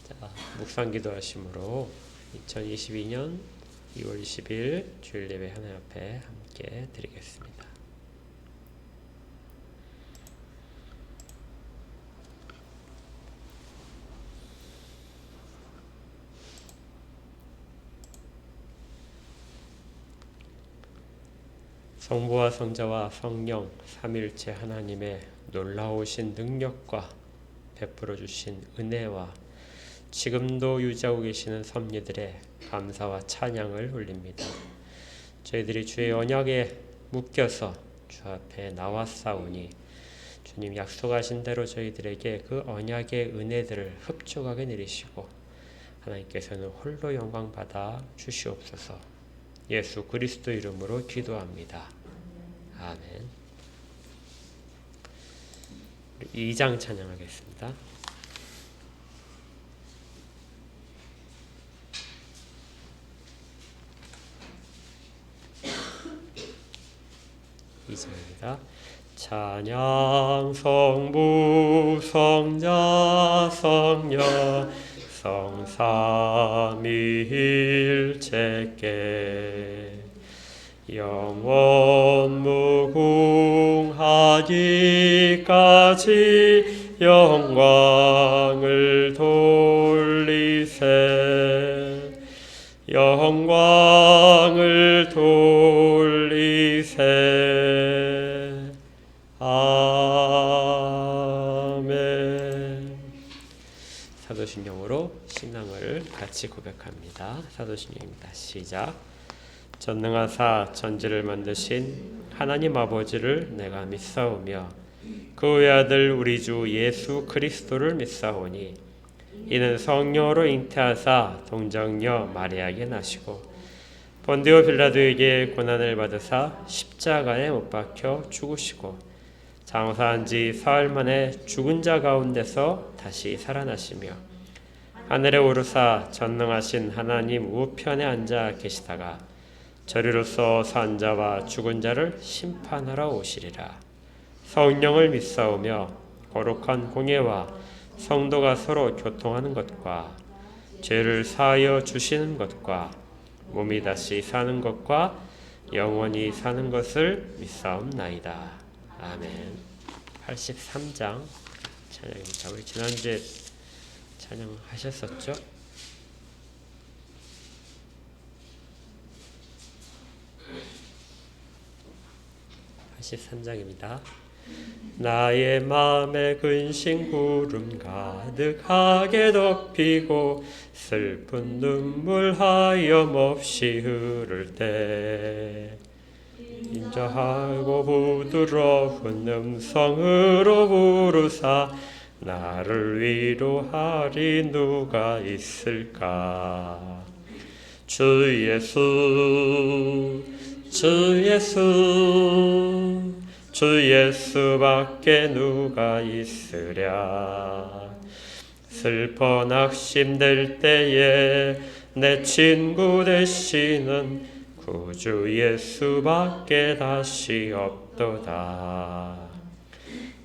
자, 묵상 기도하심으로 2022년 2월 20일 주일 예배 하나님 앞에 함께 드리겠습니다. 성부와 성자와 성령 삼위일체 하나님의 놀라우신 능력과 베풀어 주신 은혜와 지금도 유지하고 계시는 섭리들의 감사와 찬양을 올립니다. 저희들이 주의 언약에 묶여서 주 앞에 나왔사오니 주님 약속하신 대로 저희들에게 그 언약의 은혜들을 흡족하게 내리시고 하나님께서는 홀로 영광 받아 주시옵소서. 예수 그리스도 이름으로 기도합니다. 아멘. 2장 찬양하겠습니다. 이절입니다. 찬양 성부 성자 성령 성삼위일체께 영원 무궁하기까지 영광을 돌리세 영광을 돌리세 아멘. 사도신경으로 신앙을 같이 고백합니다. 사도신경입니다. 시작. 전능하사 천지를 만드신 하나님 아버지를 내가 믿사오며 그 외아들 우리 주 예수 그리스도를 믿사오니 이는 성령으로 잉태하사 동정녀 마리아에게 나시고 본디오 빌라도에게 고난을 받으사 십자가에 못 박혀 죽으시고 장사한 지 사흘 만에 죽은 자 가운데서 다시 살아나시며 하늘에 오르사 전능하신 하나님 우편에 앉아 계시다가 저리로서 산 자와 죽은 자를 심판하러 오시리라. 성령을 믿사오며 거룩한 공예와 성도가 서로 교통하는 것과 죄를 사하여 주시는 것과 몸이 다시 사는 것과 영원히 사는 것을 믿사옵나이다. 아멘. 83장 찬양입니다. 우리 지난주에 찬양하셨었죠? 83장입니다. 나의 마음에 근심 구름 가득하게 덮이고 슬픈 눈물 하염없이 흐를 때 인자하고 부드러운 음성으로 부르사 나를 위로하리 누가 있을까. 주 예수 주 예수 주 예수밖에 누가 있으랴. 슬퍼 낙심될 때에 내 친구 되시는 구주 예수밖에 다시 없도다.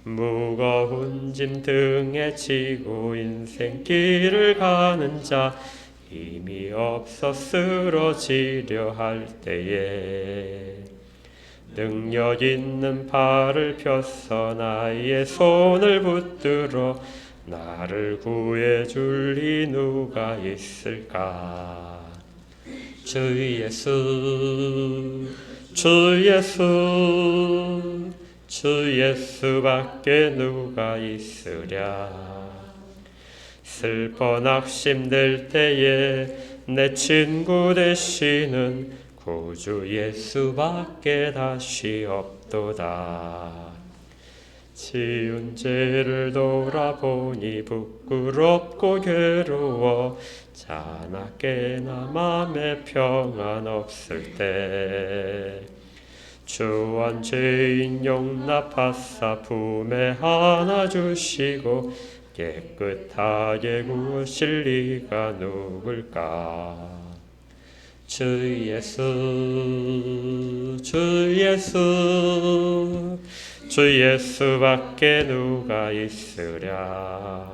무거운 짐 등에 지고 인생길을 가는 자 힘이 없어 쓰러지려 할 때에 능력 있는 팔을 펴서 나의 손을 붙들어 나를 구해줄 이 누가 있을까. 주 예수 주 예수 주 예수밖에 누가 있으랴. 슬퍼 낙심될 때에 내 친구 되시는 구주 예수밖에 다시 없도다. 지은 죄를 돌아보니 부끄럽고 괴로워 자나깨나 맘에 평안 없을 때 주한 죄인 용납하사 품에 안아주시고 깨끗하게 구하실 리가 누굴까. 주 예수 주 예수 주 예수밖에 누가 있으랴.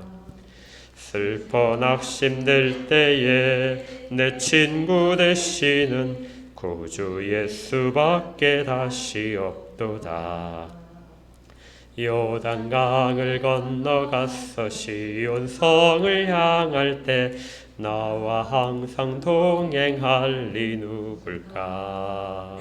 슬퍼 낙심될 때에 내 친구 되시는 구주 예수밖에 다시 없도다. 요단강을 건너가서 시온성을 향할 때 나와 항상 동행할 이 누굴까.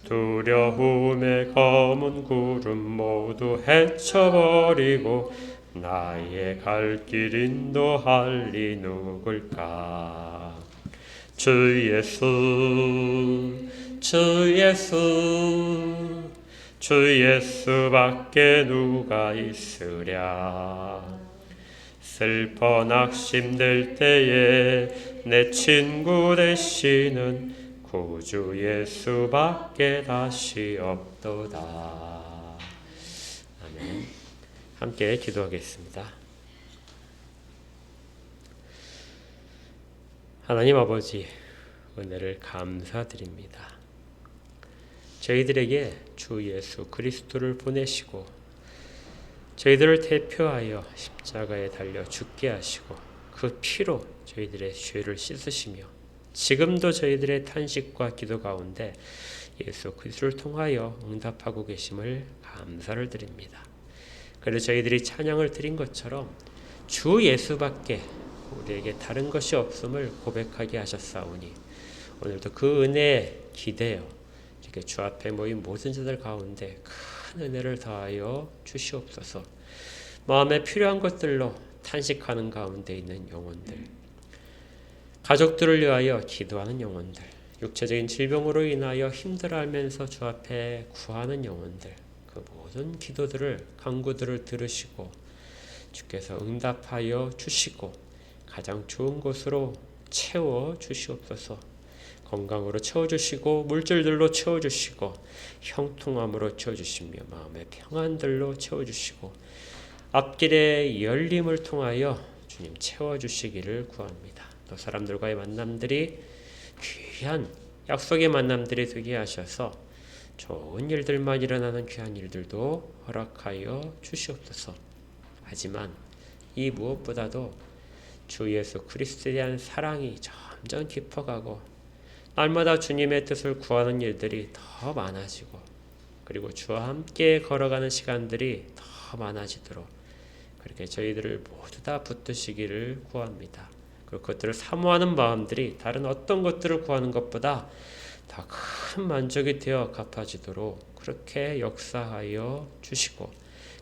두려움의 검은 구름 모두 헤쳐버리고 나의 갈 길 인도할 이 누굴까. 주 예수, 주 예수, 주 예수밖에 누가 있으랴. 슬퍼 낙심될 때에 내 친구 되시는 구주 예수밖에 다시 없도다. 아멘. 함께 기도하겠습니다. 하나님 아버지, 은혜를 감사드립니다. 저희들에게 주 예수 그리스도를 보내시고 저희들을 대표하여 십자가에 달려 죽게 하시고 그 피로 저희들의 죄를 씻으시며 지금도 저희들의 탄식과 기도 가운데 예수 그리스도를 통하여 응답하고 계심을 감사를 드립니다. 그래서 저희들이 찬양을 드린 것처럼 주 예수밖에 우리에게 다른 것이 없음을 고백하게 하셨사오니 오늘도 그 은혜에 기대어 주 앞에 모인 모든 자들 가운데 큰 은혜를 더하여 주시옵소서. 마음에 필요한 것들로 탄식하는 가운데 있는 영혼들, 가족들을 위하여 기도하는 영혼들, 육체적인 질병으로 인하여 힘들어하면서 주 앞에 구하는 영혼들, 그 모든 기도들을 간구들을 들으시고 주께서 응답하여 주시고 가장 좋은 곳으로 채워 주시옵소서. 건강으로 채워주시고 물질들로 채워주시고 형통함으로 채워주시며 마음의 평안들로 채워주시고 앞길의 열림을 통하여 주님 채워주시기를 구합니다. 또 사람들과의 만남들이 귀한 약속의 만남들이 되게 하셔서 좋은 일들만 일어나는 귀한 일들도 허락하여 주시옵소서. 하지만 이 무엇보다도 주 예수 그리스도에 대한 사랑이 점점 깊어가고 날마다 주님의 뜻을 구하는 일들이 더 많아지고 그리고 주와 함께 걸어가는 시간들이 더 많아지도록 그렇게 저희들을 모두 다 붙드시기를 구합니다. 그리고 그것들을 사모하는 마음들이 다른 어떤 것들을 구하는 것보다 더 큰 만족이 되어 갚아지도록 그렇게 역사하여 주시고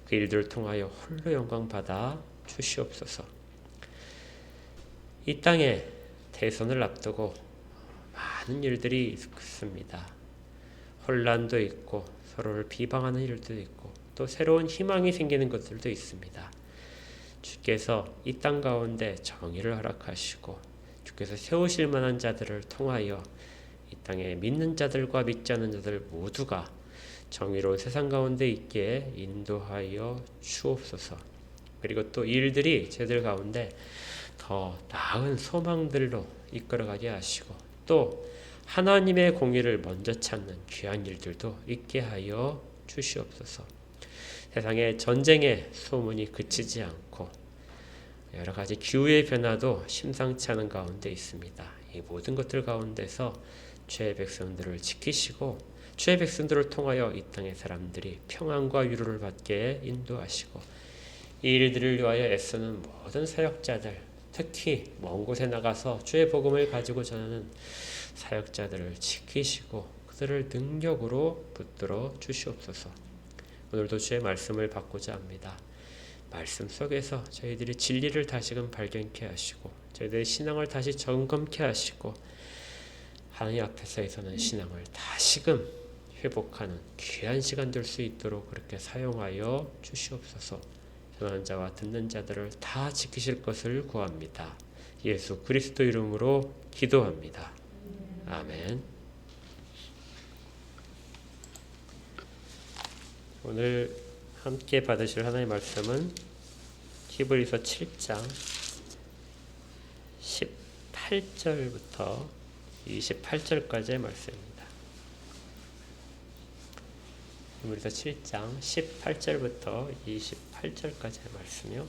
그 일들을 통하여 홀로 영광 받아 주시옵소서. 이 땅에 대선을 앞두고 많은 일들이 있습니다. 혼란도 있고 서로를 비방하는 일도 있고 또 새로운 희망이 생기는 것들도 있습니다. 주께서 이 땅 가운데 정의를 허락하시고 주께서 세우실 만한 자들을 통하여 이 땅에 믿는 자들과 믿지 않는 자들 모두가 정의로운 세상 가운데 있게 인도하여 주옵소서. 그리고 또 일들이 저희들 가운데 더 나은 소망들로 이끌어가게 하시고 또 하나님의 공의를 먼저 찾는 귀한 일들도 있게 하여 주시옵소서. 세상의 전쟁의 소문이 그치지 않고 여러 가지 기후의 변화도 심상치 않은 가운데 있습니다. 이 모든 것들 가운데서 주의 백성들을 지키시고 주의 백성들을 통하여 이 땅의 사람들이 평안과 위로를 받게 인도하시고 이 일들을 위하여 애쓰는 모든 사역자들, 특히 먼 곳에 나가서 주의 복음을 가지고 전하는 사역자들을 지키시고 그들을 능력으로 붙들어 주시옵소서. 오늘도 주의 말씀을 받고자 합니다. 말씀 속에서 저희들이 진리를 다시금 발견케 하시고 저희들의 신앙을 다시 점검케 하시고 하나님 앞에서는 신앙을 다시금 회복하는 귀한 시간 될 수 있도록 그렇게 사용하여 주시옵소서. 전하는 자와 듣는 자들을 다 지키실 것을 구합니다. 예수 그리스도 이름으로 기도합니다. 아멘. 오늘 함께 받으실 하나님의 말씀은 히브리서 7장 18절부터 28절까지의 말씀입니다. 히브리서 7장 18절부터 28절까지의 말씀이요.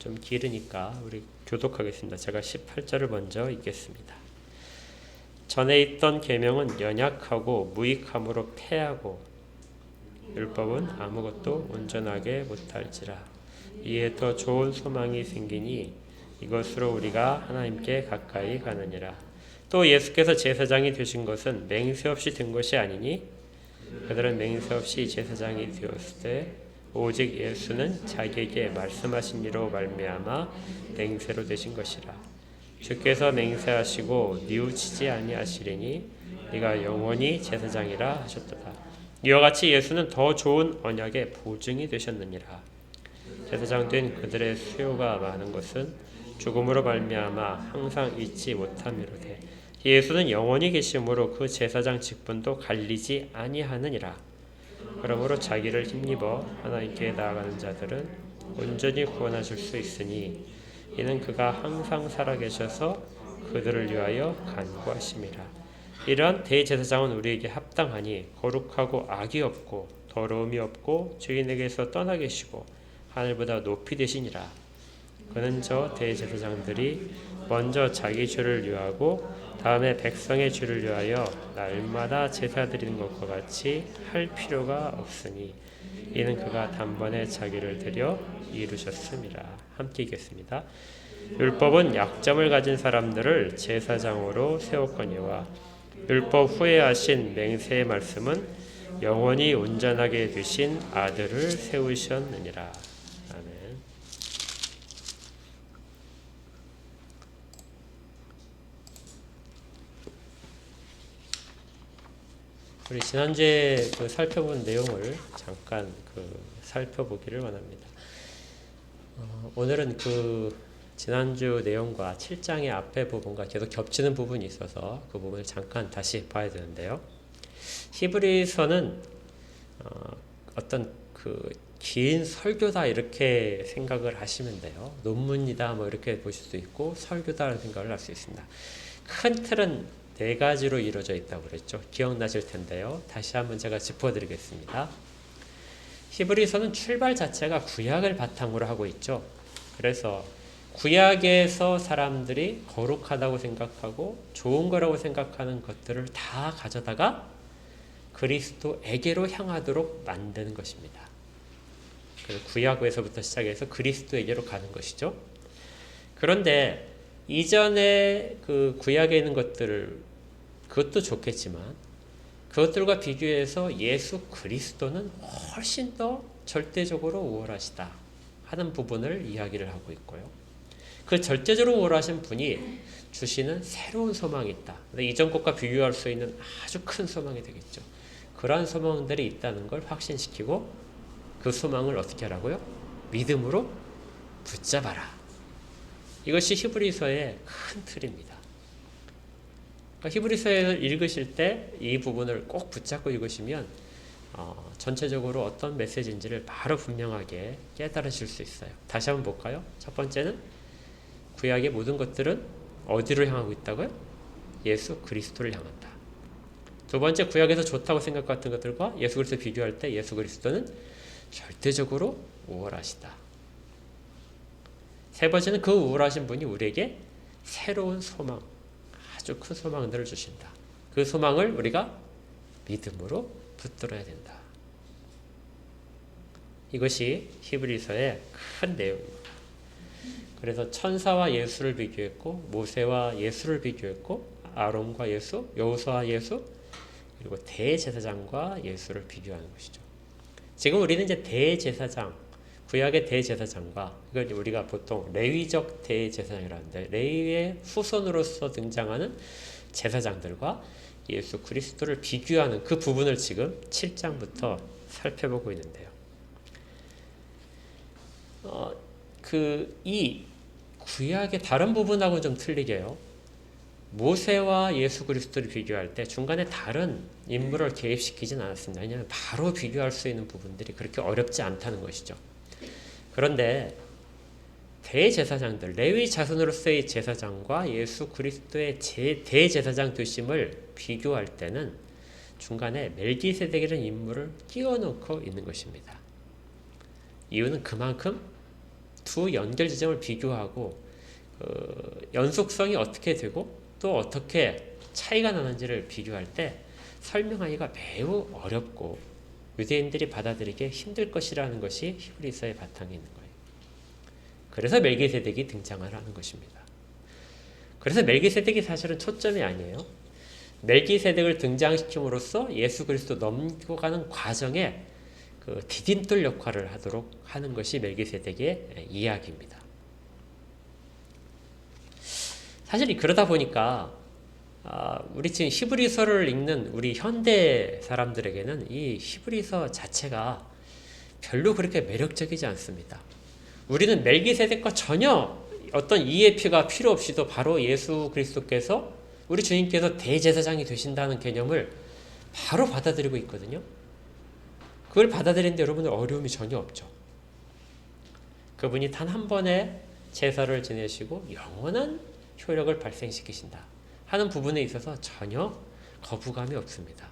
좀 길으니까 우리 교독하겠습니다. 제가 18절을 먼저 읽겠습니다. 전에 있던 계명은 연약하고 무익함으로 패하고 율법은 아무것도 온전하게 못할지라. 이에 더 좋은 소망이 생기니 이것으로 우리가 하나님께 가까이 가느니라. 또 예수께서 제사장이 되신 것은 맹세 없이 된 것이 아니니 그들은 맹세 없이 제사장이 되었을 때 오직 예수는 자기에게 말씀하신 이로 말미암아 맹세로 되신 것이라. 주께서 맹세하시고 뉘우치지 아니하시리니 네가 영원히 제사장이라 하셨도다. 이와 같이 예수는 더 좋은 언약의 보증이 되셨느니라. 제사장 된 그들의 수요가 많은 것은 죽음으로 말미암아 항상 잊지 못함이로되 예수는 영원히 계심으로 그 제사장 직분도 갈리지 아니하느니라. 그러므로 자기를 힘입어 하나님께 나아가는 자들은 온전히 구원하실 수 있으니 이는 그가 항상 살아계셔서 그들을 위하여 간구하심이라. 이러한 대제사장은 우리에게 합당하니 거룩하고 악이 없고 더러움이 없고 죄인에게서 떠나 계시고 하늘보다 높이 되시니라. 그는 저 대제사장들이 먼저 자기 죄를 위하고 다음에 백성의 죄를 위하여 날마다 제사 드리는 것과 같이 할 필요가 없으니 이는 그가 단번에 자기를 드려 이루셨음이라. 함께 읽겠습니다. 율법은 약점을 가진 사람들을 제사장으로 세웠거니와 율법 후에 하신 맹세의 말씀은 영원히 온전하게 되신 아들을 세우셨느니라. 아멘. 우리 지난주에 살펴본 내용을 잠깐 살펴보기를 원합니다. 오늘은 지난주 내용과 7장의 앞에 부분과 계속 겹치는 부분이 있어서 그 부분을 잠깐 다시 봐야 되는데요. 히브리서는 어떤 긴 설교다 이렇게 생각을 하시면 돼요. 논문이다 뭐 이렇게 보실 수 있고 설교다라는 생각을 할 수 있습니다. 큰 틀은 네 가지로 이루어져 있다고 그랬죠. 기억나실 텐데요. 다시 한번 제가 짚어드리겠습니다. 히브리서는 출발 자체가 구약을 바탕으로 하고 있죠. 그래서 구약에서 사람들이 거룩하다고 생각하고 좋은 거라고 생각하는 것들을 다 가져다가 그리스도에게로 향하도록 만드는 것입니다. 구약에서부터 시작해서 그리스도에게로 가는 것이죠. 그런데 이전에 구약에 있는 것들을 그것도 좋겠지만 그것들과 비교해서 예수 그리스도는 훨씬 더 절대적으로 우월하시다 하는 부분을 이야기를 하고 있고요. 그 절대적으로 우월하신 분이 주시는 새로운 소망이 있다. 이전 것과 비교할 수 있는 아주 큰 소망이 되겠죠. 그러한 소망들이 있다는 걸 확신시키고 그 소망을 어떻게 하라고요? 믿음으로 붙잡아라. 이것이 히브리서의 큰 틀입니다. 히브리서를 읽으실 때 이 부분을 꼭 붙잡고 읽으시면 전체적으로 어떤 메시지인지를 바로 분명하게 깨달으실 수 있어요. 다시 한번 볼까요? 첫 번째는 구약의 모든 것들은 어디로 향하고 있다고요? 예수 그리스도를 향한다. 두 번째, 구약에서 좋다고 생각했던 것들과 예수 그리스도 비교할 때 예수 그리스도는 절대적으로 우월하시다. 세 번째는 그 우월하신 분이 우리에게 새로운 소망, 아주 큰 소망들을 주신다. 그 소망을 우리가 믿음으로 붙들어야 된다. 이것이 히브리서의 큰 내용입니다. 그래서 천사와 예수를 비교했고 모세와 예수를 비교했고 아론과 예수, 여호수아와 예수, 그리고 대제사장과 예수를 비교하는 것이죠. 지금 우리는 이제 대제사장, 구약의 대제사장과 이걸 우리가 보통 레위적 대제사장이라는데 레위의 후손으로서 등장하는 제사장들과 예수 그리스도를 비교하는 그 부분을 지금 7장부터 살펴보고 있는데요. 이 구약의 다른 부분하고는 좀 틀리게요. 모세와 예수 그리스도를 비교할 때 중간에 다른 인물을 개입시키진 않았습니다. 왜냐하면 바로 비교할 수 있는 부분들이 그렇게 어렵지 않다는 것이죠. 그런데 대제사장들, 레위 자손으로서의 제사장과 예수 그리스도의 대제사장 되심을 비교할 때는 중간에 멜기세덱이라는 인물을 끼워넣고 있는 것입니다. 이유는 그만큼 두 연결 지점을 비교하고 연속성이 어떻게 되고 또 어떻게 차이가 나는지를 비교할 때 설명하기가 매우 어렵고 유대인들이 받아들이기 힘들 것이라는 것이 히브리서의 바탕에 있는 거예요. 그래서 멜기세덱이 등장을 하는 것입니다. 그래서 멜기세덱이 사실은 초점이 아니에요. 멜기세덱을 등장시킴으로써 예수 그리스도 넘겨가는 과정에 그 디딤돌 역할을 하도록 하는 것이 멜기세덱의 이야기입니다. 사실 그러다 보니까 우리 지금 히브리서를 읽는 우리 현대 사람들에게는 이 히브리서 자체가 별로 그렇게 매력적이지 않습니다. 우리는 멜기세덱과 전혀 어떤 EAP가 필요 없이도 바로 예수 그리스도께서 우리 주님께서 대제사장이 되신다는 개념을 바로 받아들이고 있거든요. 그걸 받아들이는데 여러분들 어려움이 전혀 없죠. 그분이 단 한 번의 제사를 지내시고 영원한 효력을 발생시키신다 하는 부분에 있어서 전혀 거부감이 없습니다.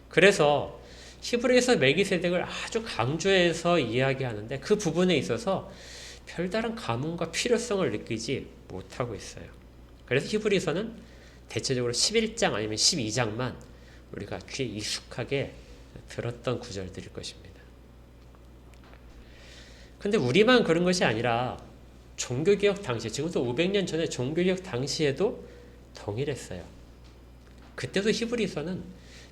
그래서 히브리서 멜기세덱을 아주 강조해서 이야기하는데 그 부분에 있어서 별다른 감흥과 필요성을 느끼지 못하고 있어요. 그래서 히브리서는 대체적으로 11장 아니면 12장만 우리가 귀에 익숙하게 들었던 구절들일 것입니다. 근데 우리만 그런 것이 아니라 종교개혁 당시, 지금부터 500년 전에 종교개혁 당시에도 동일했어요. 그때도 히브리서는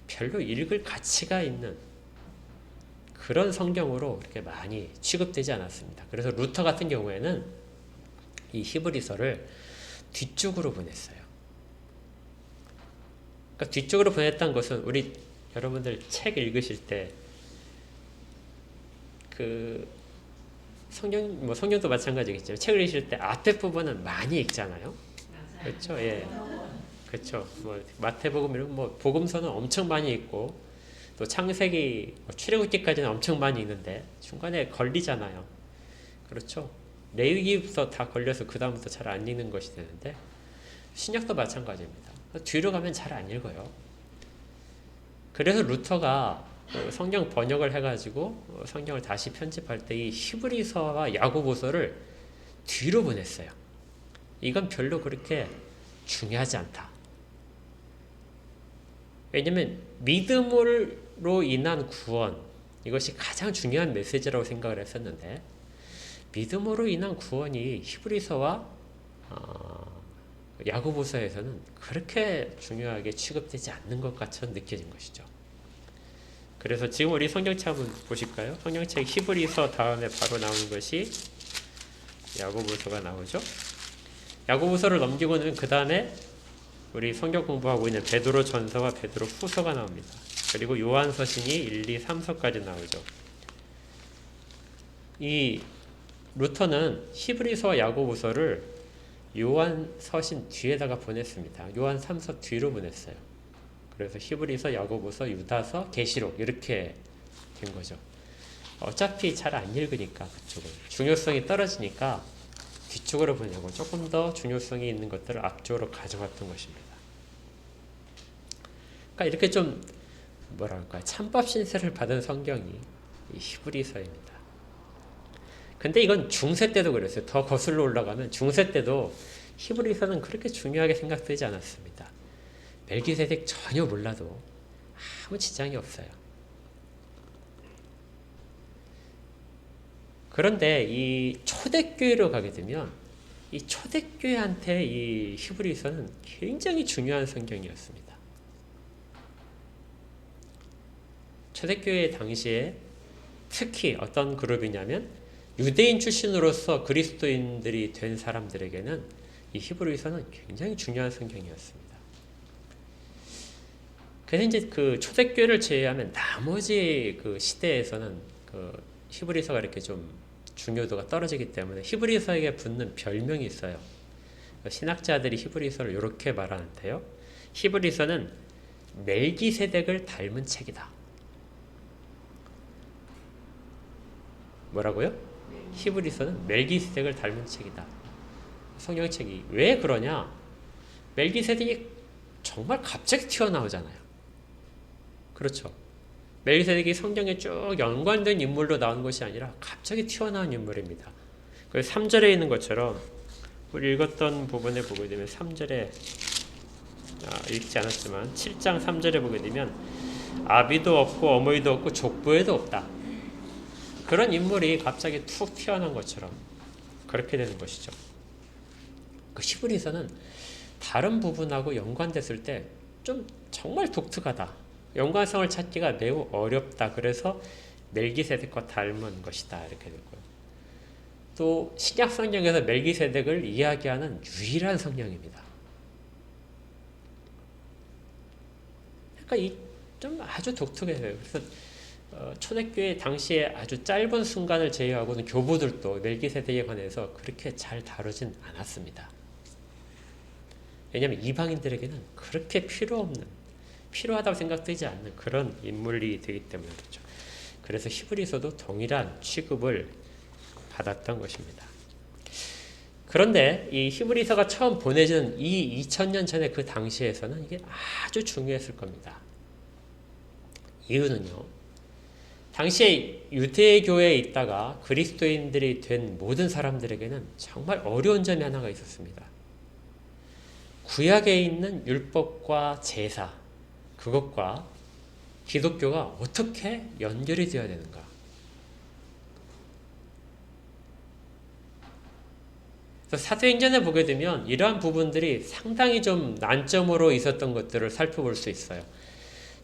별로 읽을 가치가 있는 그런 성경으로 그렇게 많이 취급되지 않았습니다. 그래서 루터 같은 경우에는 이 히브리서를 뒤쪽으로 보냈어요. 그러니까 뒤쪽으로 보냈다는 것은 우리 여러분들 책 읽으실 때 그 성경도 마찬가지겠지만 책을 읽으실 때 앞에 부분은 많이 읽잖아요. 그렇죠? 예. 그렇죠. 마태복음 이런 복음서는 엄청 많이 읽고 또 창세기 출애굽기까지는 엄청 많이 읽는데 중간에 걸리잖아요. 그렇죠? 레위기부터 다 걸려서 그 다음부터 잘 안 읽는 것이 되는데 신약도 마찬가지입니다. 뒤로 가면 잘 안 읽어요. 그래서 루터가 성경 번역을 해가지고 성경을 다시 편집할 때 이 히브리서와 야고보서를 뒤로 보냈어요. 이건 별로 그렇게 중요하지 않다. 왜냐하면 믿음으로 인한 구원, 이것이 가장 중요한 메시지라고 생각을 했었는데 믿음으로 인한 구원이 히브리서와 야고보서에서는 그렇게 중요하게 취급되지 않는 것 같이 느껴진 것이죠. 그래서 지금 우리 성경책 한번 보실까요? 성경책 히브리서 다음에 바로 나오는 것이 야고보서가 나오죠. 야고보서를 넘기고는 그 다음에 우리 성경 공부하고 있는 베드로 전서와 베드로 후서가 나옵니다. 그리고 요한 서신이 1, 2, 3서까지 나오죠. 이 루터는 히브리서와 야고보서를 요한 서신 뒤에다가 보냈습니다. 요한 3서 뒤로 보냈어요. 그래서 히브리서, 야고보서, 유다서, 계시록 이렇게 된 거죠. 어차피 잘 안 읽으니까 그쪽은 중요성이 떨어지니까 뒤쪽으로 보내고 조금 더 중요성이 있는 것들을 앞쪽으로 가져갔던 것입니다. 그러니까 이렇게 좀 뭐랄까 찬밥 신세를 받은 성경이 이 히브리서입니다. 근데 이건 중세 때도 그랬어요. 더 거슬러 올라가면 중세 때도 히브리서는 그렇게 중요하게 생각되지 않았습니다. 멜기세덱 전혀 몰라도 아무 지장이 없어요. 그런데 이 초대교회로 가게 되면 이 초대교회한테 이 히브리서는 굉장히 중요한 성경이었습니다. 초대교회 당시에 특히 어떤 그룹이냐면 유대인 출신으로서 그리스도인들이 된 사람들에게는 이 히브리서는 굉장히 중요한 성경이었습니다. 그래서 이제 그 초대교회를 제외하면 나머지 그 시대에서는 그 히브리서가 이렇게 좀 중요도가 떨어지기 때문에 히브리서에게 붙는 별명이 있어요. 신학자들이 히브리서를 이렇게 말하는데요. 히브리서는 멜기세덱을 닮은 책이다. 뭐라고요? 히브리서는 멜기세덱을 닮은 책이다. 성경책이 왜 그러냐? 멜기세덱이 정말 갑자기 튀어나오잖아요. 그렇죠. 멜기세덱이 성경에 쭉 연관된 인물로 나온 것이 아니라 갑자기 튀어나온 인물입니다. 그래서 3절에 있는 것처럼 우리 읽었던 부분에 보게 되면 3절에 읽지 않았지만 7장 3절에 보게 되면 아비도 없고 어머니도 없고 족보에도 없다. 그런 인물이 갑자기 툭 튀어나온 것처럼 그렇게 되는 것이죠. 그 히브리서는 다른 부분하고 연관됐을 때 좀 정말 독특하다. 연관성을 찾기가 매우 어렵다. 그래서 멜기세덱과 닮은 것이다. 이렇게 되고요. 또 신약 성경에서 멜기세덱을 이야기하는 유일한 성령입니다. 그러니까 이 좀 아주 독특해요. 그래서 초대교회 당시에 아주 짧은 순간을 제외하고는 교부들도 멜기세덱에 관해서 그렇게 잘 다루진 않았습니다. 왜냐하면 이방인들에게는 그렇게 필요하다고 생각되지 않는 그런 인물이 되기 때문에 그렇죠. 그래서 히브리서도 동일한 취급을 받았던 것입니다. 그런데 이 히브리서가 처음 보내진 이 2000년 전에 그 당시에서는 이게 아주 중요했을 겁니다. 이유는요. 당시에 유대교회에 있다가 그리스도인들이 된 모든 사람들에게는 정말 어려운 점이 하나가 있었습니다. 구약에 있는 율법과 제사, 그것과 기독교가 어떻게 연결이 되어야 되는가? 사도행전에 보게 되면 이러한 부분들이 상당히 좀 난점으로 있었던 것들을 살펴볼 수 있어요.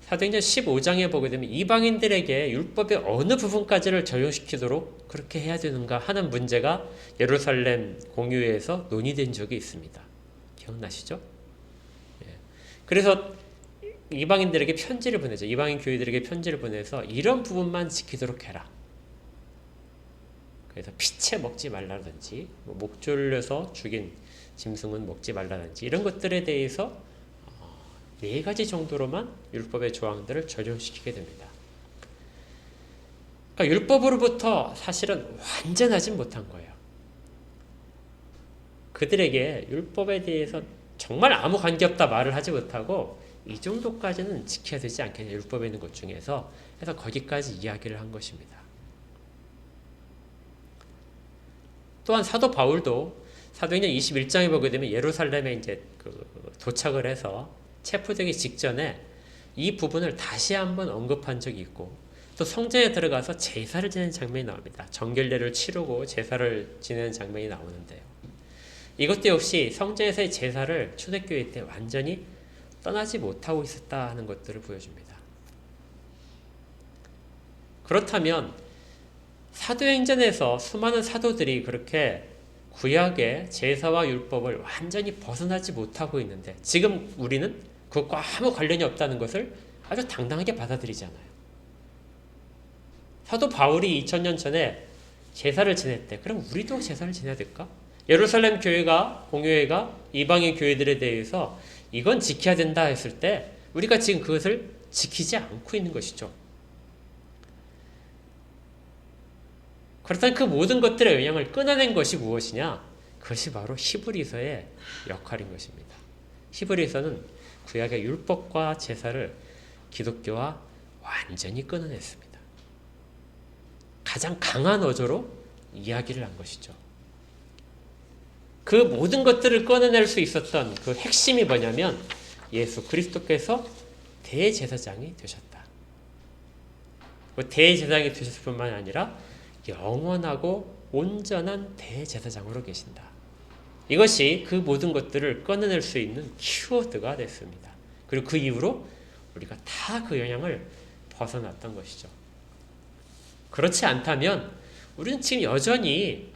사도행전 15장에 보게 되면 이방인들에게 율법의 어느 부분까지를 적용시키도록 그렇게 해야 되는가 하는 문제가 예루살렘 공유회에서 논의된 적이 있습니다. 기억나시죠? 그래서 이방인들에게 편지를 보내죠. 이방인 교회들에게 편지를 보내서 이런 부분만 지키도록 해라. 그래서 피채 먹지 말라든지 목 졸려서 죽인 짐승은 먹지 말라든지 이런 것들에 대해서 4가지 정도로만 율법의 조항들을 적용시키게 됩니다. 그러니까 율법으로부터 사실은 완전하지 못한 거예요. 그들에게 율법에 대해서 정말 아무 관계없다 말을 하지 못하고 이 정도까지는 지켜야 되지 않겠냐, 율법에 있는 것 중에서 해서 거기까지 이야기를 한 것입니다. 또한 사도 바울도 사도행전 21장에 보게 되면 예루살렘에 이제 도착을 해서 체포되기 직전에 이 부분을 다시 한번 언급한 적이 있고 또 성전에 들어가서 제사를 지내는 장면이 나옵니다. 정결례를 치르고 제사를 지내는 장면이 나오는데요. 이것도 역시 성전에서의 제사를 초대교회 때 완전히 떠나지 못하고 있었다 하는 것들을 보여줍니다. 그렇다면 사도행전에서 수많은 사도들이 그렇게 구약의 제사와 율법을 완전히 벗어나지 못하고 있는데 지금 우리는 그것과 아무 관련이 없다는 것을 아주 당당하게 받아들이잖아요. 사도 바울이 2000년 전에 제사를 지냈대. 그럼 우리도 제사를 지내야 될까? 예루살렘 교회가, 공교회가 이방인 교회들에 대해서 이건 지켜야 된다 했을 때 우리가 지금 그것을 지키지 않고 있는 것이죠. 그렇다면 그 모든 것들의 영향을 끊어낸 것이 무엇이냐? 그것이 바로 히브리서의 역할인 것입니다. 히브리서는 구약의 율법과 제사를 기독교와 완전히 끊어냈습니다. 가장 강한 어조로 이야기를 한 것이죠. 그 모든 것들을 꺼내낼 수 있었던 그 핵심이 뭐냐면 예수 그리스도께서 대제사장이 되셨다. 대제사장이 되셨을 뿐만 아니라 영원하고 온전한 대제사장으로 계신다. 이것이 그 모든 것들을 꺼내낼 수 있는 키워드가 됐습니다. 그리고 그 이후로 우리가 다 그 영향을 벗어났던 것이죠. 그렇지 않다면 우리는 지금 여전히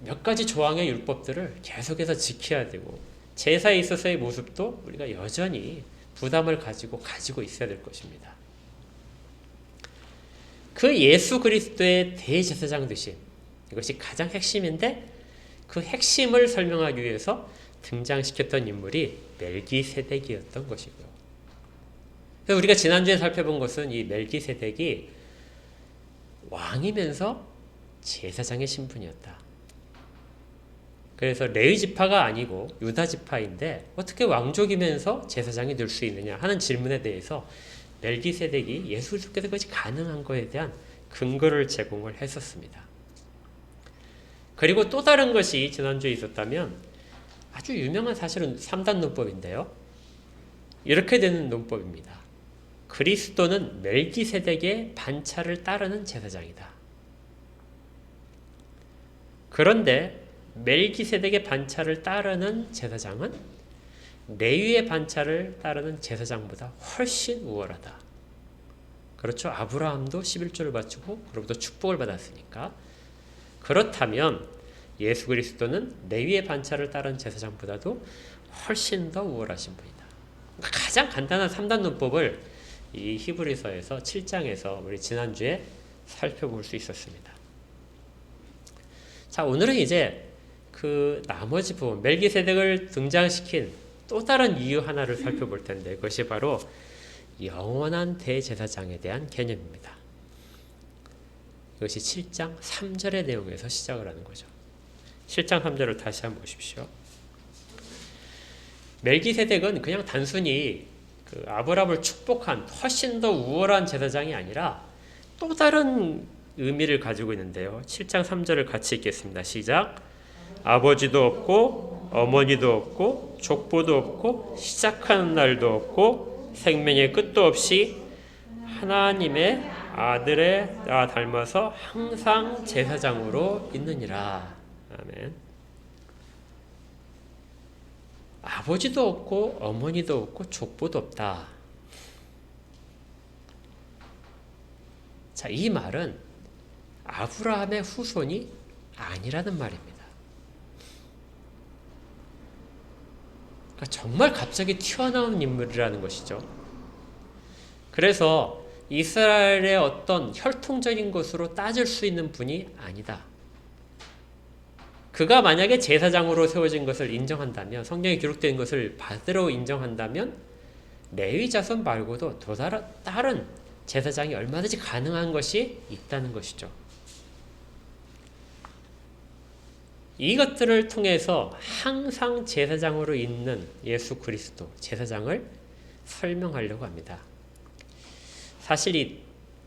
몇 가지 조항의 율법들을 계속해서 지켜야 되고 제사에 있어서의 모습도 우리가 여전히 부담을 가지고 있어야 될 것입니다. 그 예수 그리스도의 대제사장 되심, 이것이 가장 핵심인데 그 핵심을 설명하기 위해서 등장시켰던 인물이 멜기세덱이었던 것이고요. 그래서 우리가 지난주에 살펴본 것은 이 멜기세덱이 왕이면서 제사장의 신분이었다. 그래서 레위 지파가 아니고 유다 지파인데 어떻게 왕족이면서 제사장이 될 수 있느냐 하는 질문에 대해서 멜기세덱이 예수 그리스도께서 그것이 가능한 것에 대한 근거를 제공을 했었습니다. 그리고 또 다른 것이 지난주에 있었다면 아주 유명한 사실은 3단 논법인데요. 이렇게 되는 논법입니다. 그리스도는 멜기세덱의 반차를 따르는 제사장이다. 그런데 멜기세덱의 반차를 따르는 제사장은 레위의 반차를 따르는 제사장보다 훨씬 우월하다. 그렇죠. 아브라함도 11조를 바치고 그로부터 축복을 받았으니까. 그렇다면 예수 그리스도는 레위의 반차를 따르는 제사장보다도 훨씬 더 우월하신 분이다. 그러니까 가장 간단한 3단 논법을 이 히브리서에서 7장에서 우리 지난주에 살펴볼 수 있었습니다. 자, 오늘은 이제 그 나머지 부분, 멜기세덱을 등장시킨 또 다른 이유 하나를 살펴볼 텐데 그것이 바로 영원한 대제사장에 대한 개념입니다. 이것이 7장 3절의 내용에서 시작을 하는 거죠. 7장 3절을 다시 한번 보십시오. 멜기세덱은 그냥 단순히 그 아브라함을 축복한 훨씬 더 우월한 제사장이 아니라 또 다른 의미를 가지고 있는데요. 7장 3절을 같이 읽겠습니다. 시작. 아버지도 없고 어머니도 없고 족보도 없고 시작하는 날도 없고 생명의 끝도 없이 하나님의 아들의 나 닮아서 항상 제사장으로 있느니라. 아멘. 아버지도 없고 어머니도 없고 족보도 없다. 자, 이 말은 아브라함의 후손이 아니라는 말입니다. 그러니까 정말 갑자기 튀어나온 인물이라는 것이죠. 그래서 이스라엘의 어떤 혈통적인 것으로 따질 수 있는 분이 아니다. 그가 만약에 제사장으로 세워진 것을 인정한다면, 성경에 기록된 것을 받으러 인정한다면 레위 자손 말고도 또 다른 제사장이 얼마든지 가능한 것이 있다는 것이죠. 이것들을 통해서 항상 제사장으로 있는 예수 그리스도, 제사장을 설명하려고 합니다. 사실 이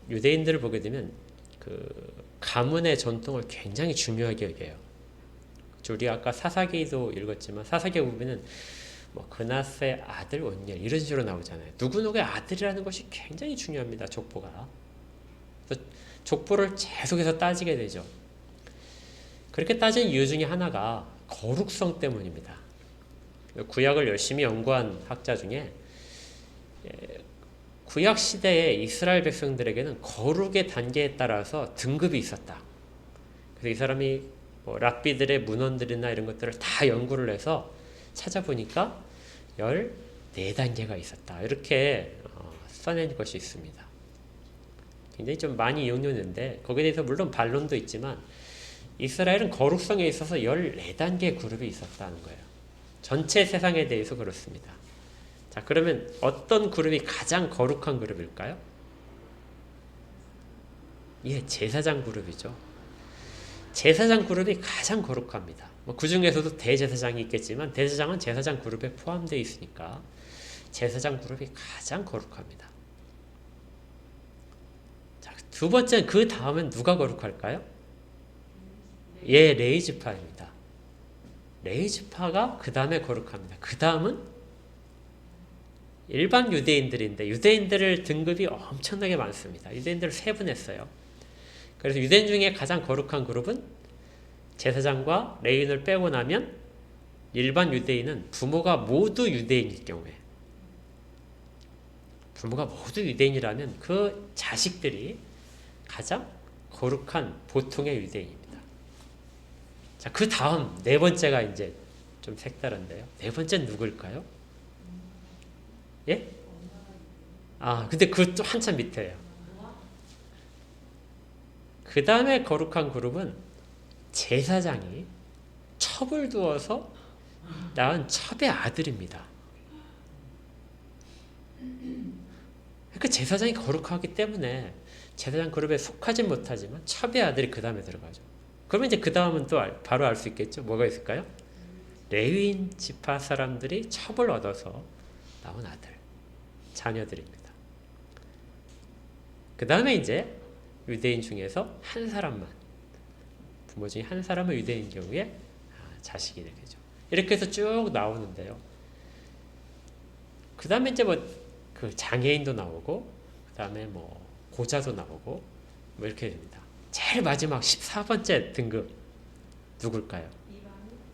유대인들을 보게 되면 그 가문의 전통을 굉장히 중요하게 여겨요. 우리 아까 사사기도 읽었지만 사사기 보면은 뭐 그나스의 아들 온니엘 이런 식으로 나오잖아요. 누구누구의 아들이라는 것이 굉장히 중요합니다. 족보가. 그래서 족보를 계속해서 따지게 되죠. 그렇게 따진 이유 중에 하나가 거룩성 때문입니다. 구약을 열심히 연구한 학자 중에 구약 시대의 이스라엘 백성들에게는 거룩의 단계에 따라서 등급이 있었다. 그래서 이 사람이 뭐 랍비들의 문헌들이나 이런 것들을 다 연구를 해서 찾아보니까 14단계가 있었다. 이렇게 써낸 것이 있습니다. 굉장히 좀 많이 이용했는데 거기에 대해서 물론 반론도 있지만 이스라엘은 거룩성에 있어서 14단계 그룹이 있었다는 거예요. 전체 세상에 대해서 그렇습니다. 자, 그러면 어떤 그룹이 가장 거룩한 그룹일까요? 예, 제사장 그룹이죠. 제사장 그룹이 가장 거룩합니다. 그 중에서도 대제사장이 있겠지만 대제사장은 제사장 그룹에 포함되어 있으니까 제사장 그룹이 가장 거룩합니다. 자, 두 번째, 그 다음엔 누가 거룩할까요? 예, 레위지파입니다. 레위지파가 그 다음에 거룩합니다. 그 다음은 일반 유대인들인데 유대인들을 등급이 엄청나게 많습니다. 유대인들을 세분했어요. 그래서 유대인 중에 가장 거룩한 그룹은 제사장과 레위인을 빼고 나면 일반 유대인은 부모가 모두 유대인일 경우에 부모가 모두 유대인이라면 그 자식들이 가장 거룩한 보통의 유대인입니다. 자, 그 다음 네 번째가 이제 좀 색다른데요. 네 번째는 누구일까요? 예? 근데 그것도 한참 밑에예요. 그 다음에 거룩한 그룹은 제사장이 첩을 두어서 낳은 첩의 아들입니다. 그러니까 제사장이 거룩하기 때문에 제사장 그룹에 속하진 못하지만 첩의 아들이 그 다음에 들어가죠. 그러면 이제 그 다음은 또 바로 알 수 있겠죠. 뭐가 있을까요? 레위인 지파 사람들이 첩을 얻어서 나온 아들, 자녀들입니다. 그 다음에 이제 유대인 중에서 한 사람만, 부모 중에 한 사람은 유대인 경우에 자식이 되죠. 이렇게 해서 쭉 나오는데요. 그 다음에 이제 그 장애인도 나오고, 그 다음에 고자도 나오고, 이렇게 됩니다. 제일 마지막 14번째 등급 누굴까요?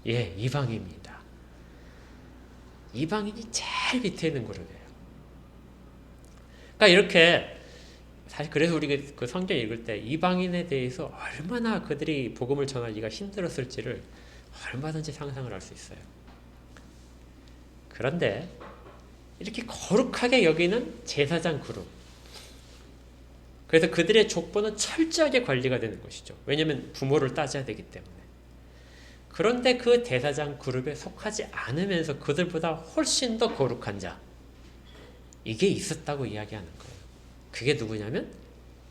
예, 이방인입니다. 이방인이 제일 밑에 있는 그룹이에요. 그러니까 이렇게 사실 그래서 우리가 그 성경 읽을 때 이방인에 대해서 얼마나 그들이 복음을 전하기가 힘들었을지를 얼마든지 상상을 할 수 있어요. 그런데 이렇게 거룩하게 여기는 제사장 그룹. 그래서 그들의 족보는 철저하게 관리가 되는 것이죠. 왜냐하면 부모를 따져야 되기 때문에. 그런데 그 제사장 그룹에 속하지 않으면서 그들보다 훨씬 더 거룩한 자, 이게 있었다고 이야기하는 거예요. 그게 누구냐면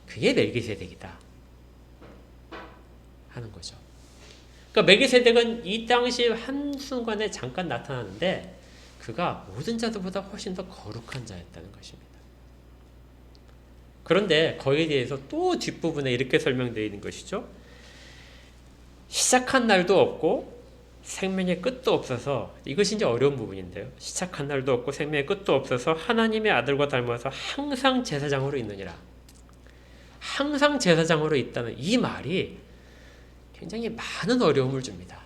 그게 멜기세덱이다 하는 거죠. 그러니까 멜기세덱은 이 당시 한순간에 잠깐 나타나는데 그가 모든 자들보다 훨씬 더 거룩한 자였다는 것입니다. 그런데 거기에 대해서 또 뒷부분에 이렇게 설명되어 있는 것이죠. 시작한 날도 없고 생명의 끝도 없어서, 이것이 이제 어려운 부분인데요. 시작한 날도 없고 생명의 끝도 없어서 하나님의 아들과 닮아서 항상 제사장으로 있느니라. 항상 제사장으로 있다는 이 말이 굉장히 많은 어려움을 줍니다.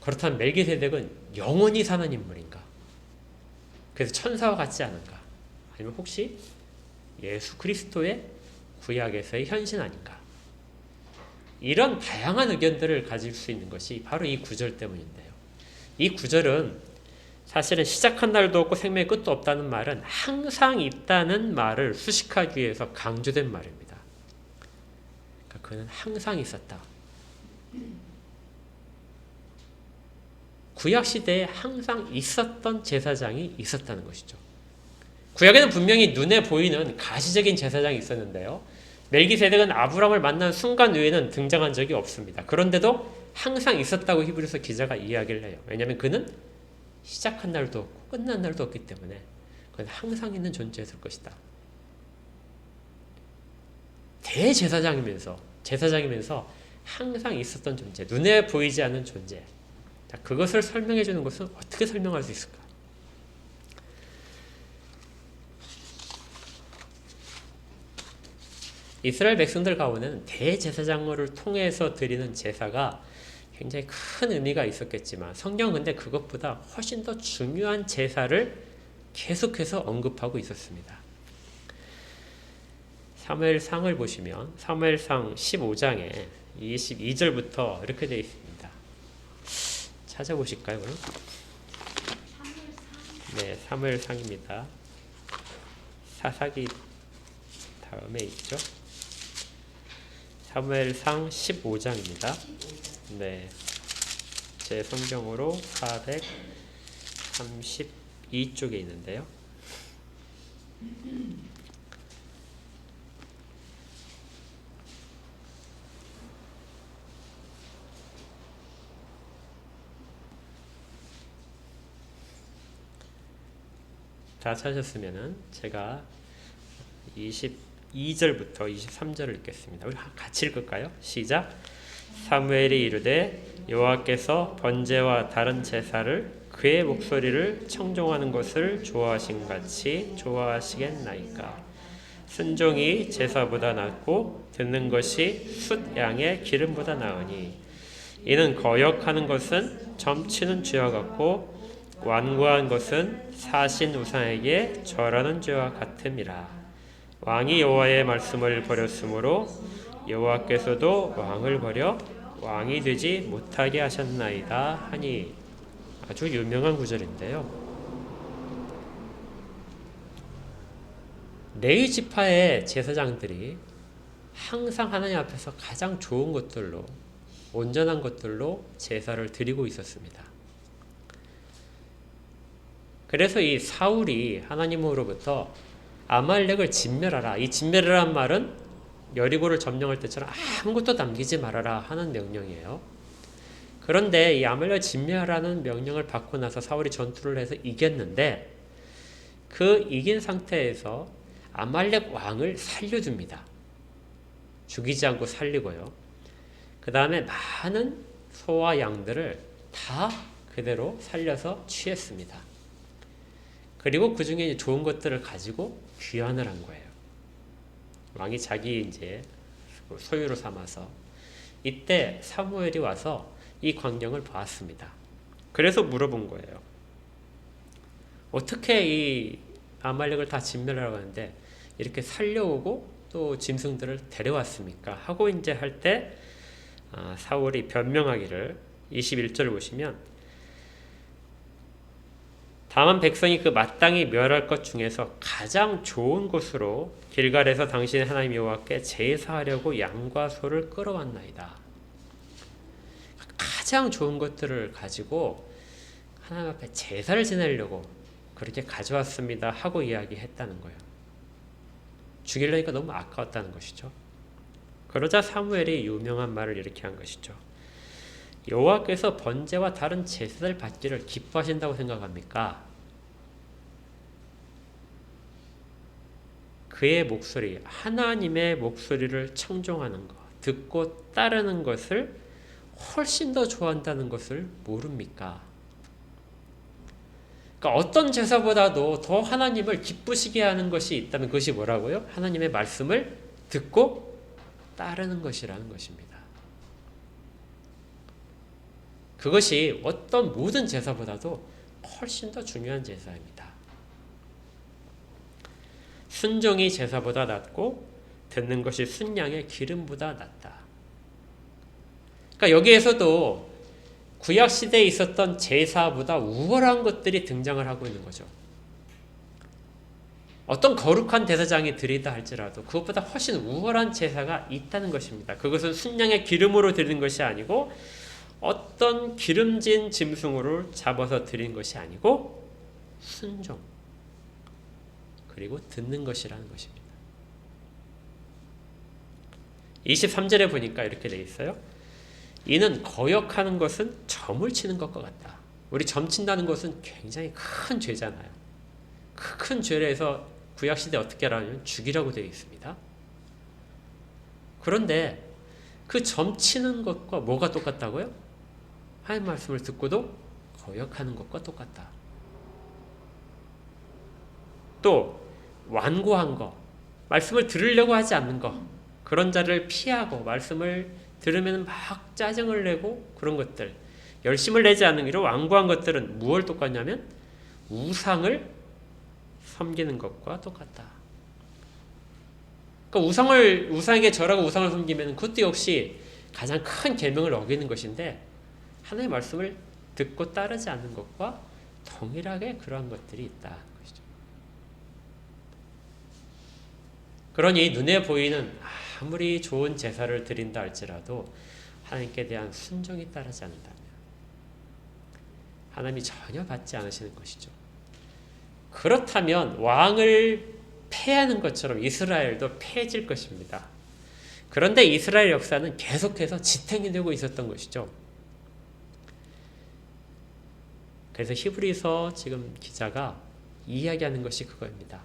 그렇다면 멜기세덱은 영원히 사는 인물인가? 그래서 천사와 같지 않은가? 아니면 혹시 예수 그리스도의 구약에서의 현신 아닌가? 이런 다양한 의견들을 가질 수 있는 것이 바로 이 구절 때문인데요. 이 구절은 사실은 시작한 날도 없고 생명의 끝도 없다는 말은 항상 있다는 말을 수식하기 위해서 강조된 말입니다. 그러니까 그는 항상 있었다. 구약시대에 항상 있었던 제사장이 있었다는 것이죠. 구약에는 분명히 눈에 보이는 가시적인 제사장이 있었는데요. 멜기세덱은 아브라함을 만난 순간 외에는 등장한 적이 없습니다. 그런데도 항상 있었다고 히브리서 기자가 이야기를 해요. 왜냐하면 그는 시작한 날도 없고 끝난 날도 없기 때문에 그는 항상 있는 존재였을 것이다. 제사장이면서 항상 있었던 존재, 눈에 보이지 않는 존재. 자, 그것을 설명해 주는 것은 어떻게 설명할 수 있을까? 이스라엘 백성들 가운데는 대제사장을 통해서 드리는 제사가 굉장히 큰 의미가 있었겠지만 성경은 근데 그것보다 훨씬 더 중요한 제사를 계속해서 언급하고 있었습니다. 사무엘상을 보시면 사무엘상 15장에 22절부터 이렇게 되어 있습니다. 찾아보실까요? 그럼? 네, 사무엘상입니다. 사사기 다음에 있죠. 사무엘상 15장입니다. 네, 제 성경으로 432쪽에 있는데요. 다 찾으셨으면은 제가 22절부터 23절을 읽겠습니다. 우리 같이 읽을까요? 시작. 사무엘이 이르되 여호와께서 번제와 다른 제사를 그의 목소리를 청종하는 것을 좋아하신 같이 좋아하시겠나이까. 순종이 제사보다 낫고 듣는 것이 숫 양의 기름보다 나으니 이는 거역하는 것은 점치는 죄와 같고 완고한 것은 사신 우상에게 절하는 죄와 같음이라. 왕이 여호와의 말씀을 버렸으므로 여호와께서도 왕을 버려 왕이 되지 못하게 하셨나이다 하니. 아주 유명한 구절인데요. 레위 지파의 제사장들이 항상 하나님 앞에서 가장 좋은 것들로, 온전한 것들로 제사를 드리고 있었습니다. 그래서 이 사울이 하나님으로부터 아말렉을 진멸하라. 이 진멸이라는 말은 여리고를 점령할 때처럼 아무것도 남기지 말아라 하는 명령이에요. 그런데 이 아말렉을 진멸하라는 명령을 받고 나서 사울이 전투를 해서 이겼는데 그 이긴 상태에서 아말렉 왕을 살려줍니다. 죽이지 않고 살리고요. 그 다음에 많은 소와 양들을 다 그대로 살려서 취했습니다. 그리고 그 중에 좋은 것들을 가지고 귀환을 한 거예요. 왕이 자기 이제 소유로 삼아서. 이때 사무엘이 와서 이 광경을 보았습니다. 그래서 물어본 거예요. 어떻게 이 아말렉을 다 진멸하려고 하는데 이렇게 살려오고 또 짐승들을 데려왔습니까? 하고 이제 할 때 사울이 변명하기를 21절 보시면 다만 백성이 그 마땅히 멸할 것 중에서 가장 좋은 곳으로 길갈에서 당신의 하나님 여호와께 제사하려고 양과 소를 끌어왔나이다. 가장 좋은 것들을 가지고 하나님 앞에 제사를 지내려고 그렇게 가져왔습니다 하고 이야기했다는 거예요. 죽이려니까 너무 아까웠다는 것이죠. 그러자 사무엘이 유명한 말을 이렇게 한 것이죠. 여호와께서 번제와 다른 제사를 받기를 기뻐하신다고 생각합니까? 그의 목소리, 하나님의 목소리를 청종하는 것, 듣고 따르는 것을 훨씬 더 좋아한다는 것을 모릅니까? 그러니까 어떤 제사보다도 더 하나님을 기쁘시게 하는 것이 있다면 그것이 뭐라고요? 하나님의 말씀을 듣고 따르는 것이라는 것입니다. 그것이 어떤 모든 제사보다도 훨씬 더 중요한 제사입니다. 순종이 제사보다 낫고 듣는 것이 순양의 기름보다 낫다. 그러니까 여기에서도 구약 시대에 있었던 제사보다 우월한 것들이 등장을 하고 있는 거죠. 어떤 거룩한 제사장이 드리다 할지라도 그것보다 훨씬 우월한 제사가 있다는 것입니다. 그것은 순양의 기름으로 드리는 것이 아니고 어떤 기름진 짐승으로 잡아서 드린 것이 아니고 순종 그리고 듣는 것이라는 것입니다. 23절에 보니까 이렇게 돼 있어요. 이는 거역하는 것은 점을 치는 것과 같다. 우리 점 친다는 것은 굉장히 큰 죄잖아요. 그 큰 죄를 해서 구약시대에 어떻게 하냐면 죽이라고 되어 있습니다. 그런데 그 점 치는 것과 뭐가 똑같다고요? 하나님 말씀을 듣고도 거역하는 것과 똑같다. 또 완고한 거, 말씀을 들으려고 하지 않는 거, 그런 자를 피하고 말씀을 들으면 막 짜증을 내고 그런 것들, 열심을 내지 않는 이런 완고한 것들은 무엇을 똑같냐면 우상을 섬기는 것과 똑같다. 그러니까 우상에게 절하고 우상을 섬기면 그것도 역시 가장 큰 계명을 어기는 것인데 하나님의 말씀을 듣고 따르지 않는 것과 동일하게 그러한 것들이 있다. 그러니 눈에 보이는 아무리 좋은 제사를 드린다 할지라도 하나님께 대한 순종이 따르지 않는다면 하나님이 전혀 받지 않으시는 것이죠. 그렇다면 왕을 패하는 것처럼 이스라엘도 패해질 것입니다. 그런데 이스라엘 역사는 계속해서 지탱이 되고 있었던 것이죠. 그래서 히브리서 지금 기자가 이야기하는 것이 그거입니다.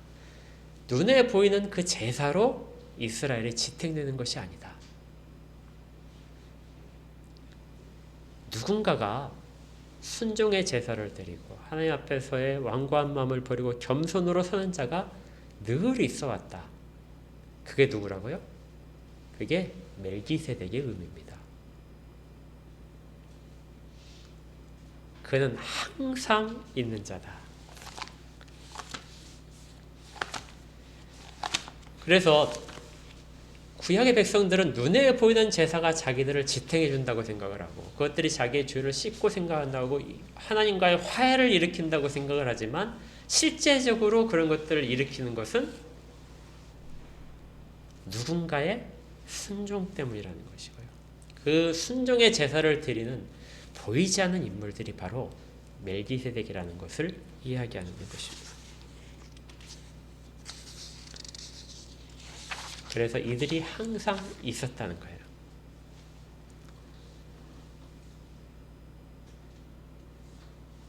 눈에 보이는 그 제사로 이스라엘이 지탱되는 것이 아니다. 누군가가 순종의 제사를 드리고 하나님 앞에서의 완고한 마음을 버리고 겸손으로 서는 자가 늘 있어 왔다. 그게 누구라고요? 그게 멜기세덱의 의미입니다. 그는 항상 있는 자다. 그래서 구약의 백성들은 눈에 보이는 제사가 자기들을 지탱해 준다고 생각을 하고 그것들이 자기의 죄를 씻고 생각한다고 하나님과의 화해를 일으킨다고 생각을 하지만 실제적으로 그런 것들을 일으키는 것은 누군가의 순종 때문이라는 것이고요. 그 순종의 제사를 드리는 보이지 않는 인물들이 바로 멜기세덱이라는 것을 이야기하는 것입니다. 그래서 이들이 항상 있었다는 거예요.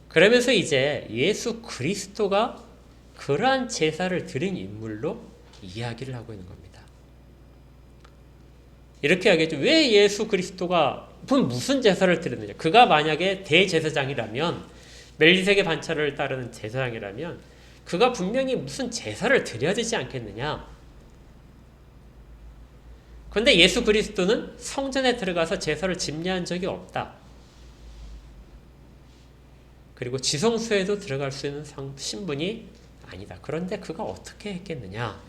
그러면서 이제 예수 그리스도가 그러한 제사를 드린 인물로 이야기를 하고 있는 겁니다. 이렇게 하겠죠. 왜 예수 그리스도가 무슨 제사를 드렸느냐? 그가 만약에 대제사장이라면, 멜기세덱의 반차를 따르는 제사장이라면 그가 분명히 무슨 제사를 드려야 되지 않겠느냐? 그런데 예수 그리스도는 성전에 들어가서 제사를 집례한 적이 없다. 그리고 지성소에도 들어갈 수 있는 신분이 아니다. 그런데 그가 어떻게 했겠느냐?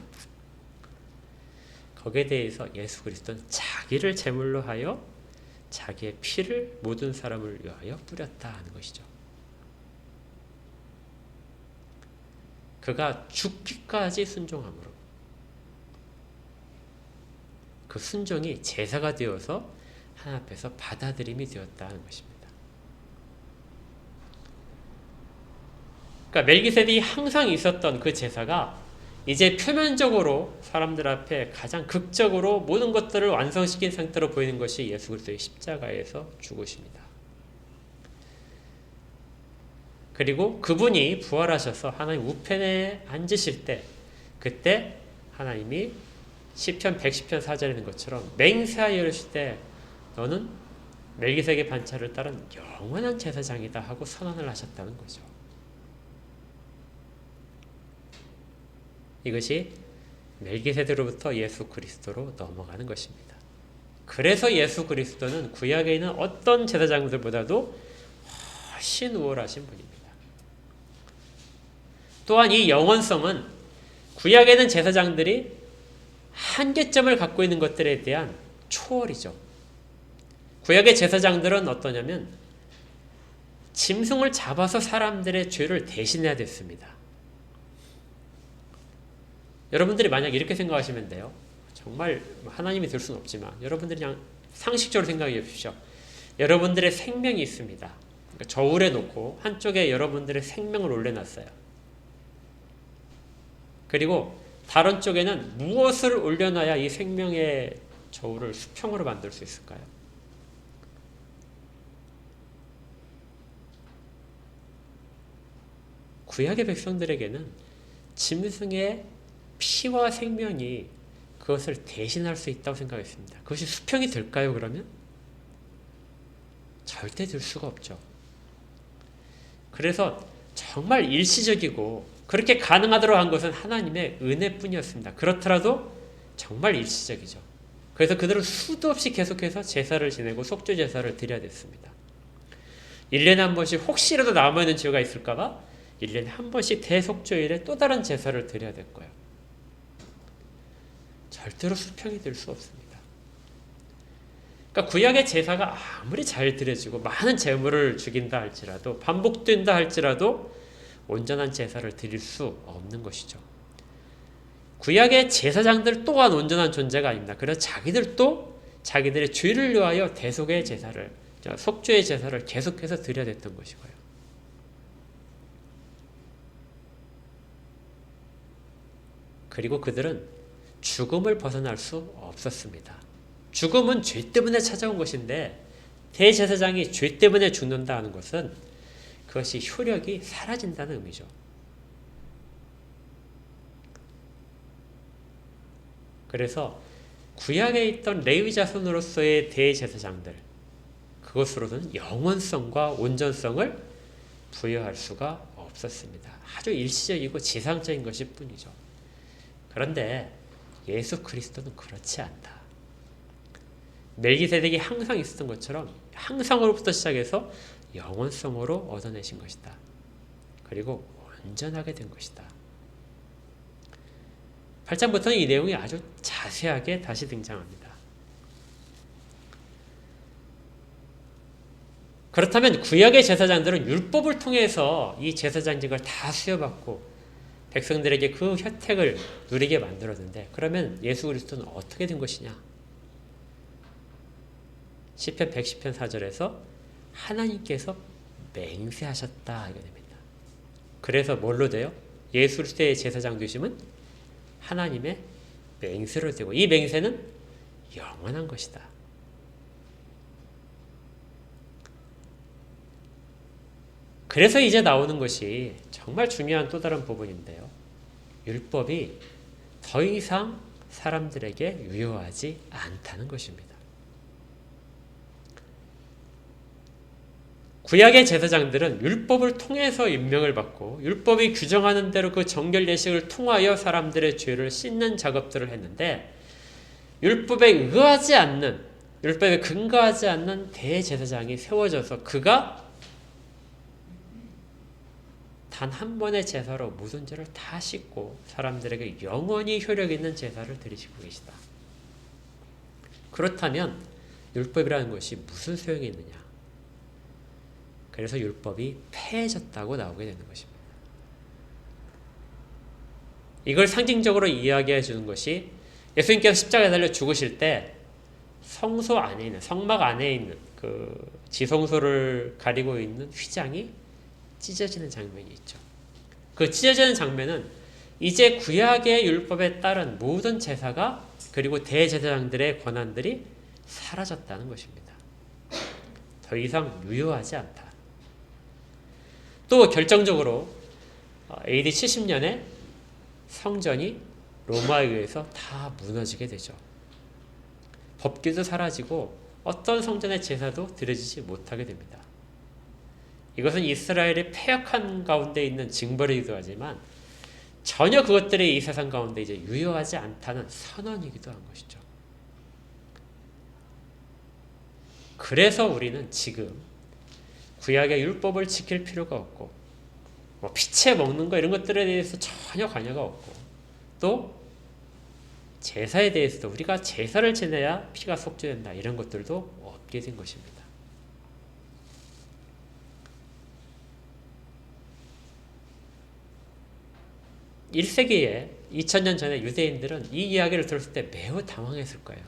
거기에 대해서 예수 그리스도는 자기를 제물로 하여 자기의 피를 모든 사람을 위하여 뿌렸다 하는 것이죠. 그가 죽기까지 순종함으로 그 순종이 제사가 되어서 하나님 앞에서 받아들임이 되었다 하는 것입니다. 그러니까 멜기세덱이 항상 있었던 그 제사가 이제 표면적으로 사람들 앞에 가장 극적으로 모든 것들을 완성시킨 상태로 보이는 것이 예수 그리스도의 십자가에서 죽으십니다. 그리고 그분이 부활하셔서 하나님 우편에 앉으실 때, 그때 하나님이 시편 110편 4절에 있는 것처럼 맹세하여 이르실 때 너는 멜기세덱의 반차를 따른 영원한 제사장이다 하고 선언을 하셨다는 거죠. 이것이 멜기세덱으로부터 예수 그리스도로 넘어가는 것입니다. 그래서 예수 그리스도는 구약에 있는 어떤 제사장들보다도 훨씬 우월하신 분입니다. 또한 이 영원성은 구약에는 제사장들이 한계점을 갖고 있는 것들에 대한 초월이죠. 구약의 제사장들은 어떠냐면 짐승을 잡아서 사람들의 죄를 대신해야 됐습니다. 여러분들이 만약 이렇게 생각하시면 돼요. 정말 하나님이 될 수는 없지만 여러분들이 그냥 상식적으로 생각해 보십시오. 여러분들의 생명이 있습니다. 그러니까 저울에 놓고 한쪽에 여러분들의 생명을 올려놨어요. 그리고 다른 쪽에는 무엇을 올려놔야 이 생명의 저울을 수평으로 만들 수 있을까요? 구약의 백성들에게는 짐승의 피와 생명이 그것을 대신할 수 있다고 생각했습니다. 그것이 수평이 될까요, 그러면? 절대 될 수가 없죠. 그래서 정말 일시적이고 그렇게 가능하도록 한 것은 하나님의 은혜뿐이었습니다. 그렇더라도 정말 일시적이죠. 그래서 그들은 수도 없이 계속해서 제사를 지내고 속죄 제사를 드려야 됐습니다. 1년에 한 번씩 혹시라도 남아있는 죄가 있을까 봐 1년에 한 번씩 대속죄일에 또 다른 제사를 드려야 될 거예요. 절대로 수평이 될 수 없습니다. 그러니까 구약의 제사가 아무리 잘 드려지고 많은 제물을 죽인다 할지라도 반복된다 할지라도 온전한 제사를 드릴 수 없는 것이죠. 구약의 제사장들 또한 온전한 존재가 아닙니다. 그래서 자기들도 자기들의 죄를 위하여 대속의 제사를, 속죄의 제사를 계속해서 드려야 됐던 것이고요. 그리고 그들은 죽음을 벗어날 수 없었습니다. 죽음은 죄 때문에 찾아온 것인데 대제사장이 죄 때문에 죽는다 하는 것은 그것이 효력이 사라진다는 의미죠. 그래서 구약에 있던 레위 자손으로서의 대제사장들, 그것으로는 영원성과 온전성을 부여할 수가 없었습니다. 아주 일시적이고 지상적인 것일 뿐이죠. 그런데 예수 그리스도는 그렇지 않다. 멜기세덱이 항상 있었던 것처럼 항상으로부터 시작해서 영원성으로 얻어내신 것이다. 그리고 온전하게 된 것이다. 8장부터는 이 내용이 아주 자세하게 다시 등장합니다. 그렇다면 구약의 제사장들은 율법을 통해서 이 제사장직을 다 수여받고 백성들에게 그 혜택을 누리게 만들었는데 그러면 예수 그리스도는 어떻게 된 것이냐? 시편 110편 4절에서 하나님께서 맹세하셨다 이게 됩니다. 그래서 뭘로 돼요? 예수 그리스도의 제사장 되심은 하나님의 맹세로 되고 이 맹세는 영원한 것이다. 그래서 이제 나오는 것이 정말 중요한 또 다른 부분인데요. 율법이 더 이상 사람들에게 유효하지 않다는 것입니다. 구약의 제사장들은 율법을 통해서 임명을 받고 율법이 규정하는 대로 그 정결 예식을 통하여 사람들의 죄를 씻는 작업들을 했는데 율법에 의하지 않는, 율법에 근거하지 않는 대제사장이 세워져서 그가 단 한 번의 제사로 모든 죄를 다 씻고 사람들에게 영원히 효력 있는 제사를 드리시고 계시다. 그렇다면 율법이라는 것이 무슨 소용이 있느냐? 그래서 율법이 폐해졌다고 나오게 되는 것입니다. 이걸 상징적으로 이야기해 주는 것이 예수님께서 십자가에 달려 죽으실 때 성소 안에 있는, 성막 안에 있는 그 지성소를 가리고 있는 휘장이 찢어지는 장면이 있죠. 그 찢어지는 장면은 이제 구약의 율법에 따른 모든 제사가 그리고 대제사장들의 권한들이 사라졌다는 것입니다. 더 이상 유효하지 않다. 또 결정적으로 AD 70년에 성전이 로마에 의해서 다 무너지게 되죠. 법규도 사라지고 어떤 성전의 제사도 드려지지 못하게 됩니다. 이것은 이스라엘의 패역한 가운데 있는 징벌이기도 하지만 전혀 그것들이 이 세상 가운데 이제 유효하지 않다는 선언이기도 한 것이죠. 그래서 우리는 지금 구약의 율법을 지킬 필요가 없고 피채 먹는 거 이런 것들에 대해서 전혀 관여가 없고 또 제사에 대해서도 우리가 제사를 지내야 피가 속죄된다 이런 것들도 없게 된 것입니다. 1세기에 2000년 전에 유대인들은 이 이야기를 들었을 때 매우 당황했을 거예요.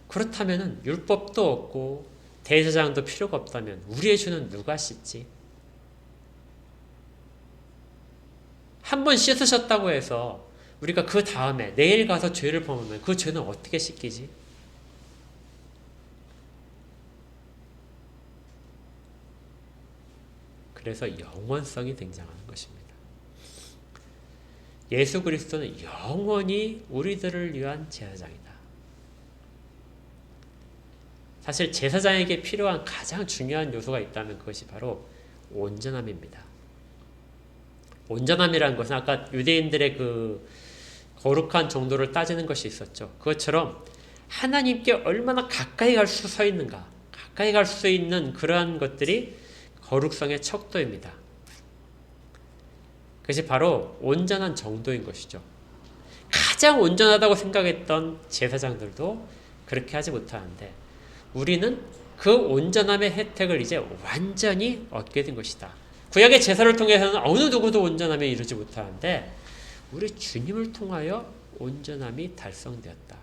그렇다면 율법도 없고 대제사장도 필요가 없다면 우리의 죄는 누가 씻지? 한 번 씻으셨다고 해서 우리가 그 다음에 내일 가서 죄를 범하면 그 죄는 어떻게 씻기지? 그래서 영원성이 등장하는 것입니다. 예수 그리스도는 영원히 우리들을 위한 제사장이다. 사실 제사장에게 필요한 가장 중요한 요소가 있다면 그것이 바로 온전함입니다. 온전함이라는 것은 아까 유대인들의 그 거룩한 정도를 따지는 것이 있었죠. 그것처럼 하나님께 얼마나 가까이 갈 수 서 있는가, 가까이 갈 수 있는 그러한 것들이 거룩성의 척도입니다. 그것이 바로 온전한 정도인 것이죠. 가장 온전하다고 생각했던 제사장들도 그렇게 하지 못하는데 우리는 그 온전함의 혜택을 이제 완전히 얻게 된 것이다. 구약의 제사를 통해서는 어느 누구도 온전함에 이르지 못하는데 우리 주님을 통하여 온전함이 달성되었다.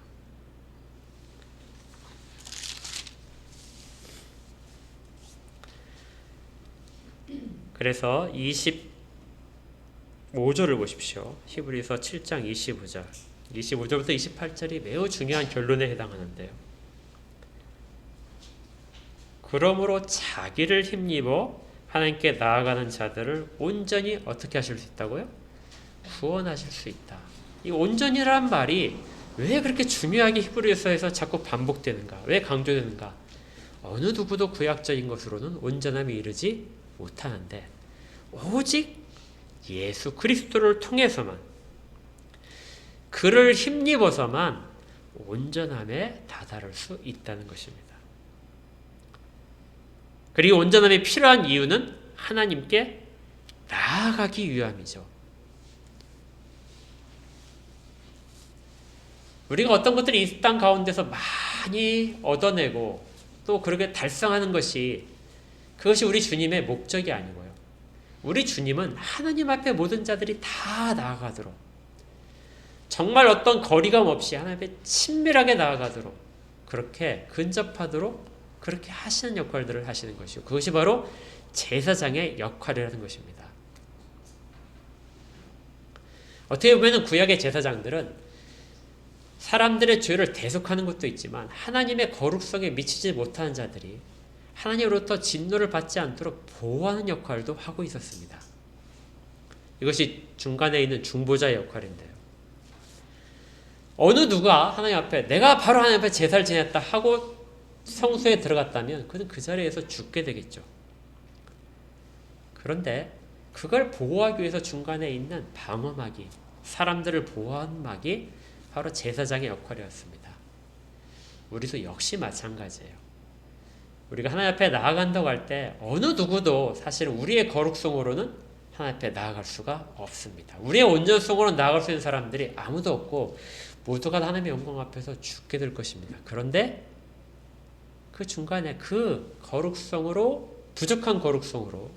그래서 25절을 보십시오. 히브리서 7장 25절. 25절부터 28절이 매우 중요한 결론에 해당하는데요. 그러므로 자기를 힘입어 하나님께 나아가는 자들을 온전히 어떻게 하실 수 있다고요? 구원하실 수 있다. 이 온전이란 말이 왜 그렇게 중요하게 히브리서에서 자꾸 반복되는가? 왜 강조되는가? 어느 누구도 구약적인 것으로는 온전함에 이르지 못하는데 오직 예수 그리스도를 통해서만 그를 힘입어서만 온전함에 다다를 수 있다는 것입니다. 그리고 온전함이 필요한 이유는 하나님께 나아가기 위함이죠. 우리가 어떤 것들이 이 땅 가운데서 많이 얻어내고 또 그렇게 달성하는 것이 그것이 우리 주님의 목적이 아니고요. 우리 주님은 하나님 앞에 모든 자들이 다 나아가도록 정말 어떤 거리감 없이 하나님 앞에 친밀하게 나아가도록 그렇게 근접하도록 그렇게 하시는 역할들을 하시는 것이고 그것이 바로 제사장의 역할이라는 것입니다. 어떻게 보면 구약의 제사장들은 사람들의 죄를 대속하는 것도 있지만 하나님의 거룩성에 미치지 못하는 자들이 하나님으로부터 진노를 받지 않도록 보호하는 역할도 하고 있었습니다. 이것이 중간에 있는 중보자의 역할인데요. 어느 누가 하나님 앞에 내가 바로 하나님 앞에 제사를 지냈다 하고 성소에 들어갔다면 그는 그 자리에서 죽게 되겠죠. 그런데 그걸 보호하기 위해서 중간에 있는 방어막이, 사람들을 보호하는 막이 바로 제사장의 역할이었습니다. 우리도 역시 마찬가지예요. 우리가 하나님 앞에 나아간다고 할 때 어느 누구도 사실 우리의 거룩성으로는 하나님 앞에 나아갈 수가 없습니다. 우리의 온전성으로 나아갈 수 있는 사람들이 아무도 없고 모두가 하나님의 영광 앞에서 죽게 될 것입니다. 그런데 그 중간에 그 거룩성으로, 부족한 거룩성으로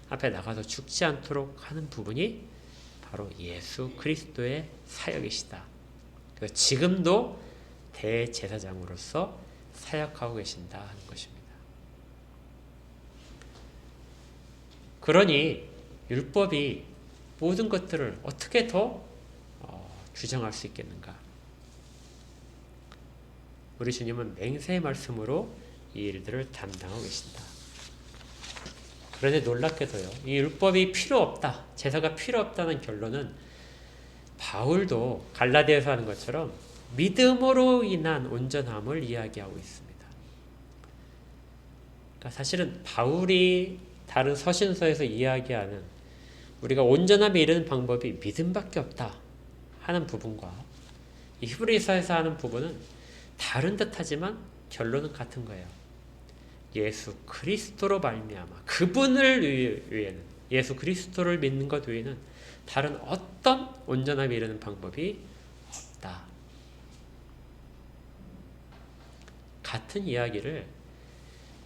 앞에 나가서 죽지 않도록 하는 부분이 바로 예수 그리스도의 사역이시다. 그래서 지금도 대제사장으로서 사역하고 계신다 하는 것입니다. 그러니 율법이 모든 것들을 어떻게 더 규정할 수 있겠는가? 우리 주님은 맹세의 말씀으로 이 일들을 담당하고 계신다. 그런데 놀랍게도요, 이 율법이 필요 없다, 제사가 필요 없다는 결론은 바울도 갈라디아에서 하는 것처럼 믿음으로 인한 온전함을 이야기하고 있습니다. 그러니까 사실은 바울이 다른 서신서에서 이야기하는 우리가 온전함에 이르는 방법이 믿음밖에 없다 하는 부분과 이 히브리서에서 하는 부분은 다른 듯하지만 결론은 같은 거예요. 예수 그리스도로 말미암아 그분을 위해는, 예수 그리스도를 믿는 것 외에는 다른 어떤 온전함에 이르는 방법이 없다. 같은 이야기를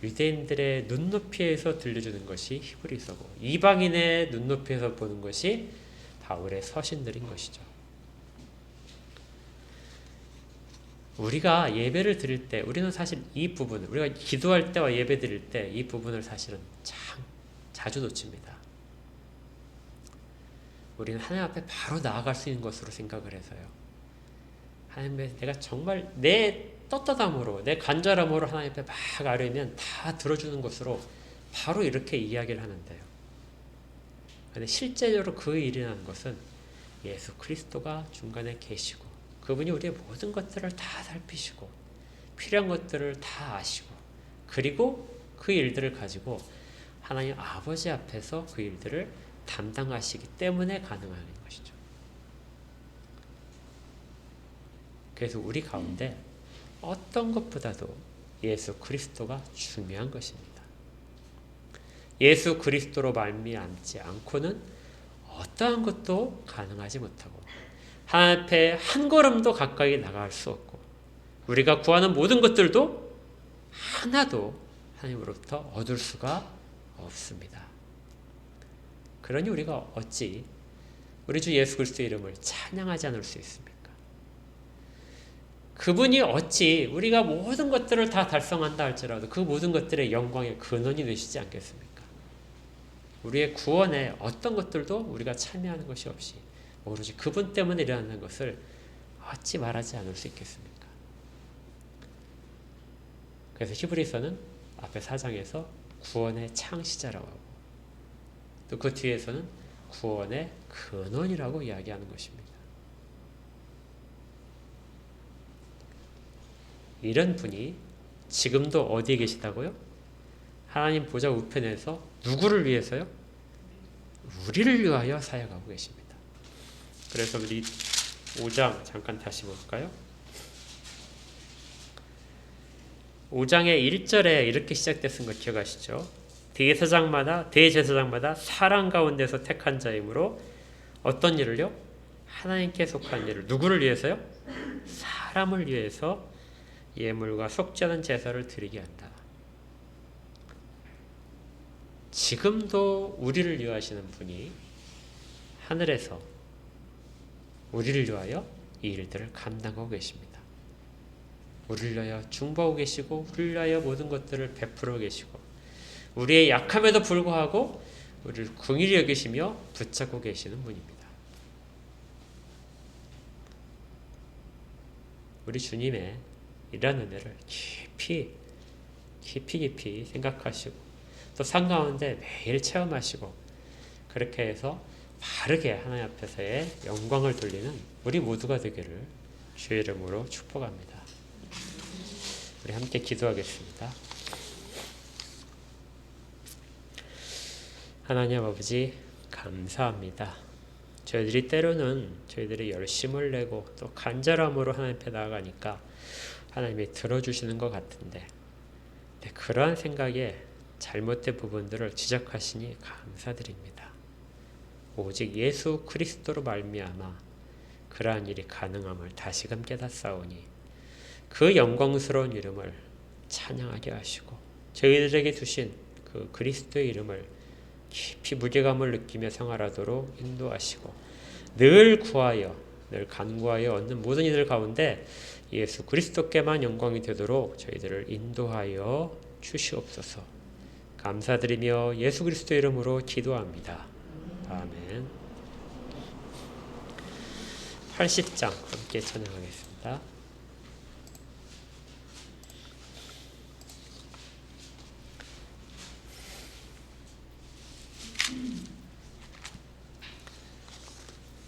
유대인들의 눈높이에서 들려주는 것이 히브리서고 이방인의 눈높이에서 보는 것이 바울의 서신들인 것이죠. 우리가 예배를 드릴 때 우리는 사실 이 부분을, 우리가 기도할 때와 예배 드릴 때 이 부분을 사실은 참 자주 놓칩니다. 우리는 하나님 앞에 바로 나아갈 수 있는 것으로 생각을 해서요. 하나님, 내가 정말 내 떳떳함으로, 내 간절함으로 하나님 앞에 막 아뢰면 다 들어주는 것으로 바로 이렇게 이야기를 하는데요. 그런데 실제적으로 그 일이라는 것은 예수 그리스도가 중간에 계시고 그분이 우리의 모든 것들을 다 살피시고 필요한 것들을 다 아시고 그리고 그 일들을 가지고 하나님 아버지 앞에서 그 일들을 담당하시기 때문에 가능한 것이죠. 그래서 우리 가운데 어떤 것보다도 예수 그리스도가 중요한 것입니다. 예수 그리스도로 말미암지 않고는 어떠한 것도 가능하지 못하고 하나님 앞에 한 걸음도 가까이 나갈 수 없고 우리가 구하는 모든 것들도 하나도 하나님으로부터 얻을 수가 없습니다. 그러니 우리가 어찌 우리 주 예수 그리스도의 이름을 찬양하지 않을 수 있습니까? 그분이 어찌 우리가 모든 것들을 다 달성한다 할지라도 그 모든 것들의 영광의 근원이 되시지 않겠습니까? 우리의 구원에 어떤 것들도 우리가 참여하는 것이 없이 오로지 그분 때문에 일어나는 것을 어찌 말하지 않을 수 있겠습니까? 그래서 히브리서는 앞에 4장에서 구원의 창시자라고 하고 또 그 뒤에서는 구원의 근원이라고 이야기하는 것입니다. 이런 분이 지금도 어디에 계시다고요? 하나님 보좌 우편에서 누구를 위해서요? 우리를 위하여 사역하고 계십니다. 그래서 우리 5장 잠깐 다시 볼까요? 5장의 1절에 이렇게 시작됐은 거 기억하시죠? 대제사장마다 사람 가운데서 택한 자이므로 어떤 일을요? 하나님께 속한 일을. 누구를 위해서요? 사람을 위해서 예물과 속지 않은 제사를 드리게 한다. 지금도 우리를 위하시는 분이 하늘에서 우리를 위하여 이 일들을 감당하고 계십니다. 우리를 위하여 중보하고 계시고 우리를 위하여 모든 것들을 베풀어 계시고 우리의 약함에도 불구하고 우리를 긍휼히 여기시며 붙잡고 계시는 분입니다. 우리 주님의 이런 은혜를 깊이 생각하시고 또 삶 가운데 매일 체험하시고 그렇게 해서 바르게 하나님 앞에서의 영광을 돌리는 우리 모두가 되기를 주의 이름으로 축복합니다. 우리 함께 기도하겠습니다. 하나님 아버지 감사합니다. 저희들이 때로는 저희들이 열심을 내고 또 간절함으로 하나님 앞에 나아가니까 하나님이 들어주시는 것 같은데 그러한 생각에 잘못된 부분들을 지적하시니 감사드립니다. 오직 예수 그리스도로 말미암아 그러한 일이 가능함을 다시금 깨닫사오니 그 영광스러운 이름을 찬양하게 하시고 저희들에게 주신 그 그리스도의 이름을 깊이 무게감을 느끼며 생활하도록 인도하시고 늘 구하여 늘 간구하여 얻는 모든 이들 가운데 예수 그리스도께만 영광이 되도록 저희들을 인도하여 주시옵소서. 감사드리며 예수 그리스도 이름으로 기도합니다. 아멘. 80장 함께 찬양하겠습니다.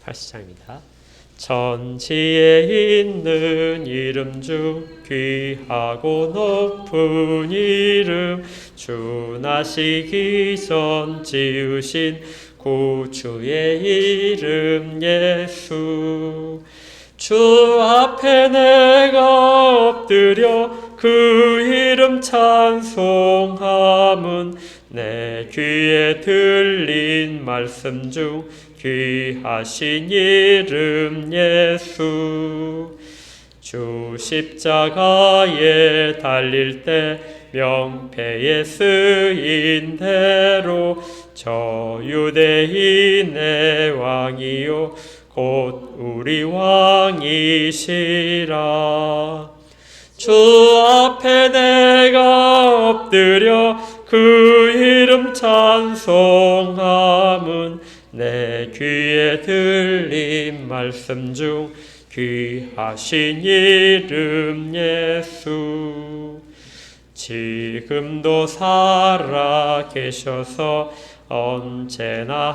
(80장입니다) 천지에 있는 이름 중 귀하고 높은 이름 주 나시기 전 지으신 구주의 이름 예수 주 앞에 내가 엎드려 그 이름 찬송함은 내 귀에 들린 말씀 중 귀하신 이름 예수 주 십자가에 달릴 때 명패에 쓰인 대로 저 유대인의 왕이요 곧 우리 왕이시라 주 앞에 내가 엎드려 그 이름 찬송함은 내 귀에 들린 말씀 중 귀하신 이름 예수 지금도 살아 계셔서 언제나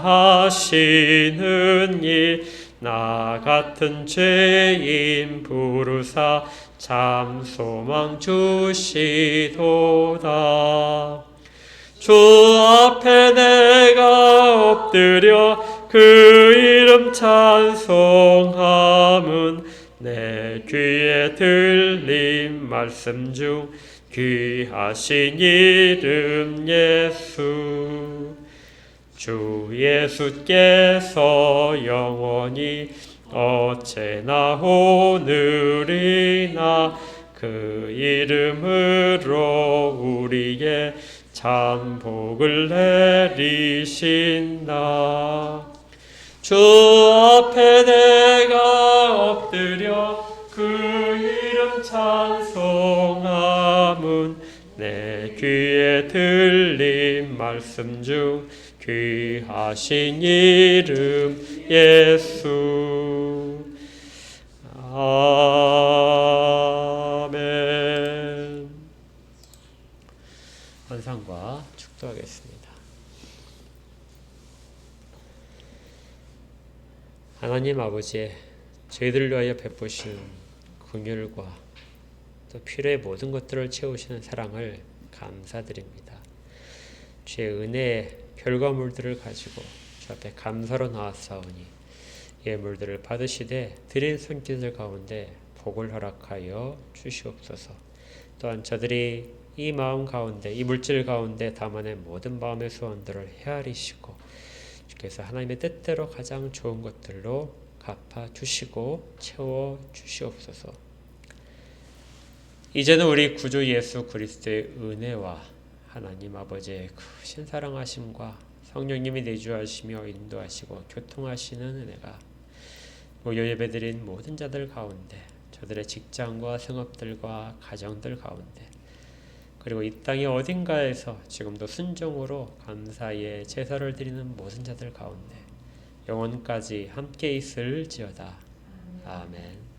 하시는 일 나 같은 죄인 부르사 참 소망 주시도다 주 앞에 내가 엎드려 그 이름 찬송함은 내 귀에 들린 말씀 중 귀하신 이름 예수 주 예수께서 영원히 어제나 오늘이나 그 이름으로 우리에게 참 복을 내리신다 주 앞에 내가 엎드려 그 이름 찬송함은 내 귀에 들린 말씀 중 귀하신 이름 예수 아멘. 헌상과 축도하겠습니다. 하나님 아버지 저희들을 위하여 베푸신 긍휼과 또 필요의 모든 것들을 채우시는 사랑을 감사드립니다. 주의 은혜의 결과물들을 가지고 주 앞에 감사로 나왔사오니 예물들을 받으시되 드린 손길들 가운데 복을 허락하여 주시옵소서. 또한 저들이 이 마음 가운데 이 물질 가운데 담아낸 모든 마음의 소원들을 헤아리시고 주께서 하나님의 뜻대로 가장 좋은 것들로 갚아주시고 채워주시옵소서. 이제는 우리 구주 예수 그리스도의 은혜와 하나님 아버지의 크신 사랑하심과 성령님이 내주하시며 인도하시고 교통하시는 은혜가 모여 예배드린 모든 자들 가운데 저들의 직장과 성업들과 가정들 가운데 그리고 이 땅의 어딘가에서 지금도 순종으로 감사의 제사를 드리는 모든 자들 가운데 영원까지 함께 있을지어다. 아멘.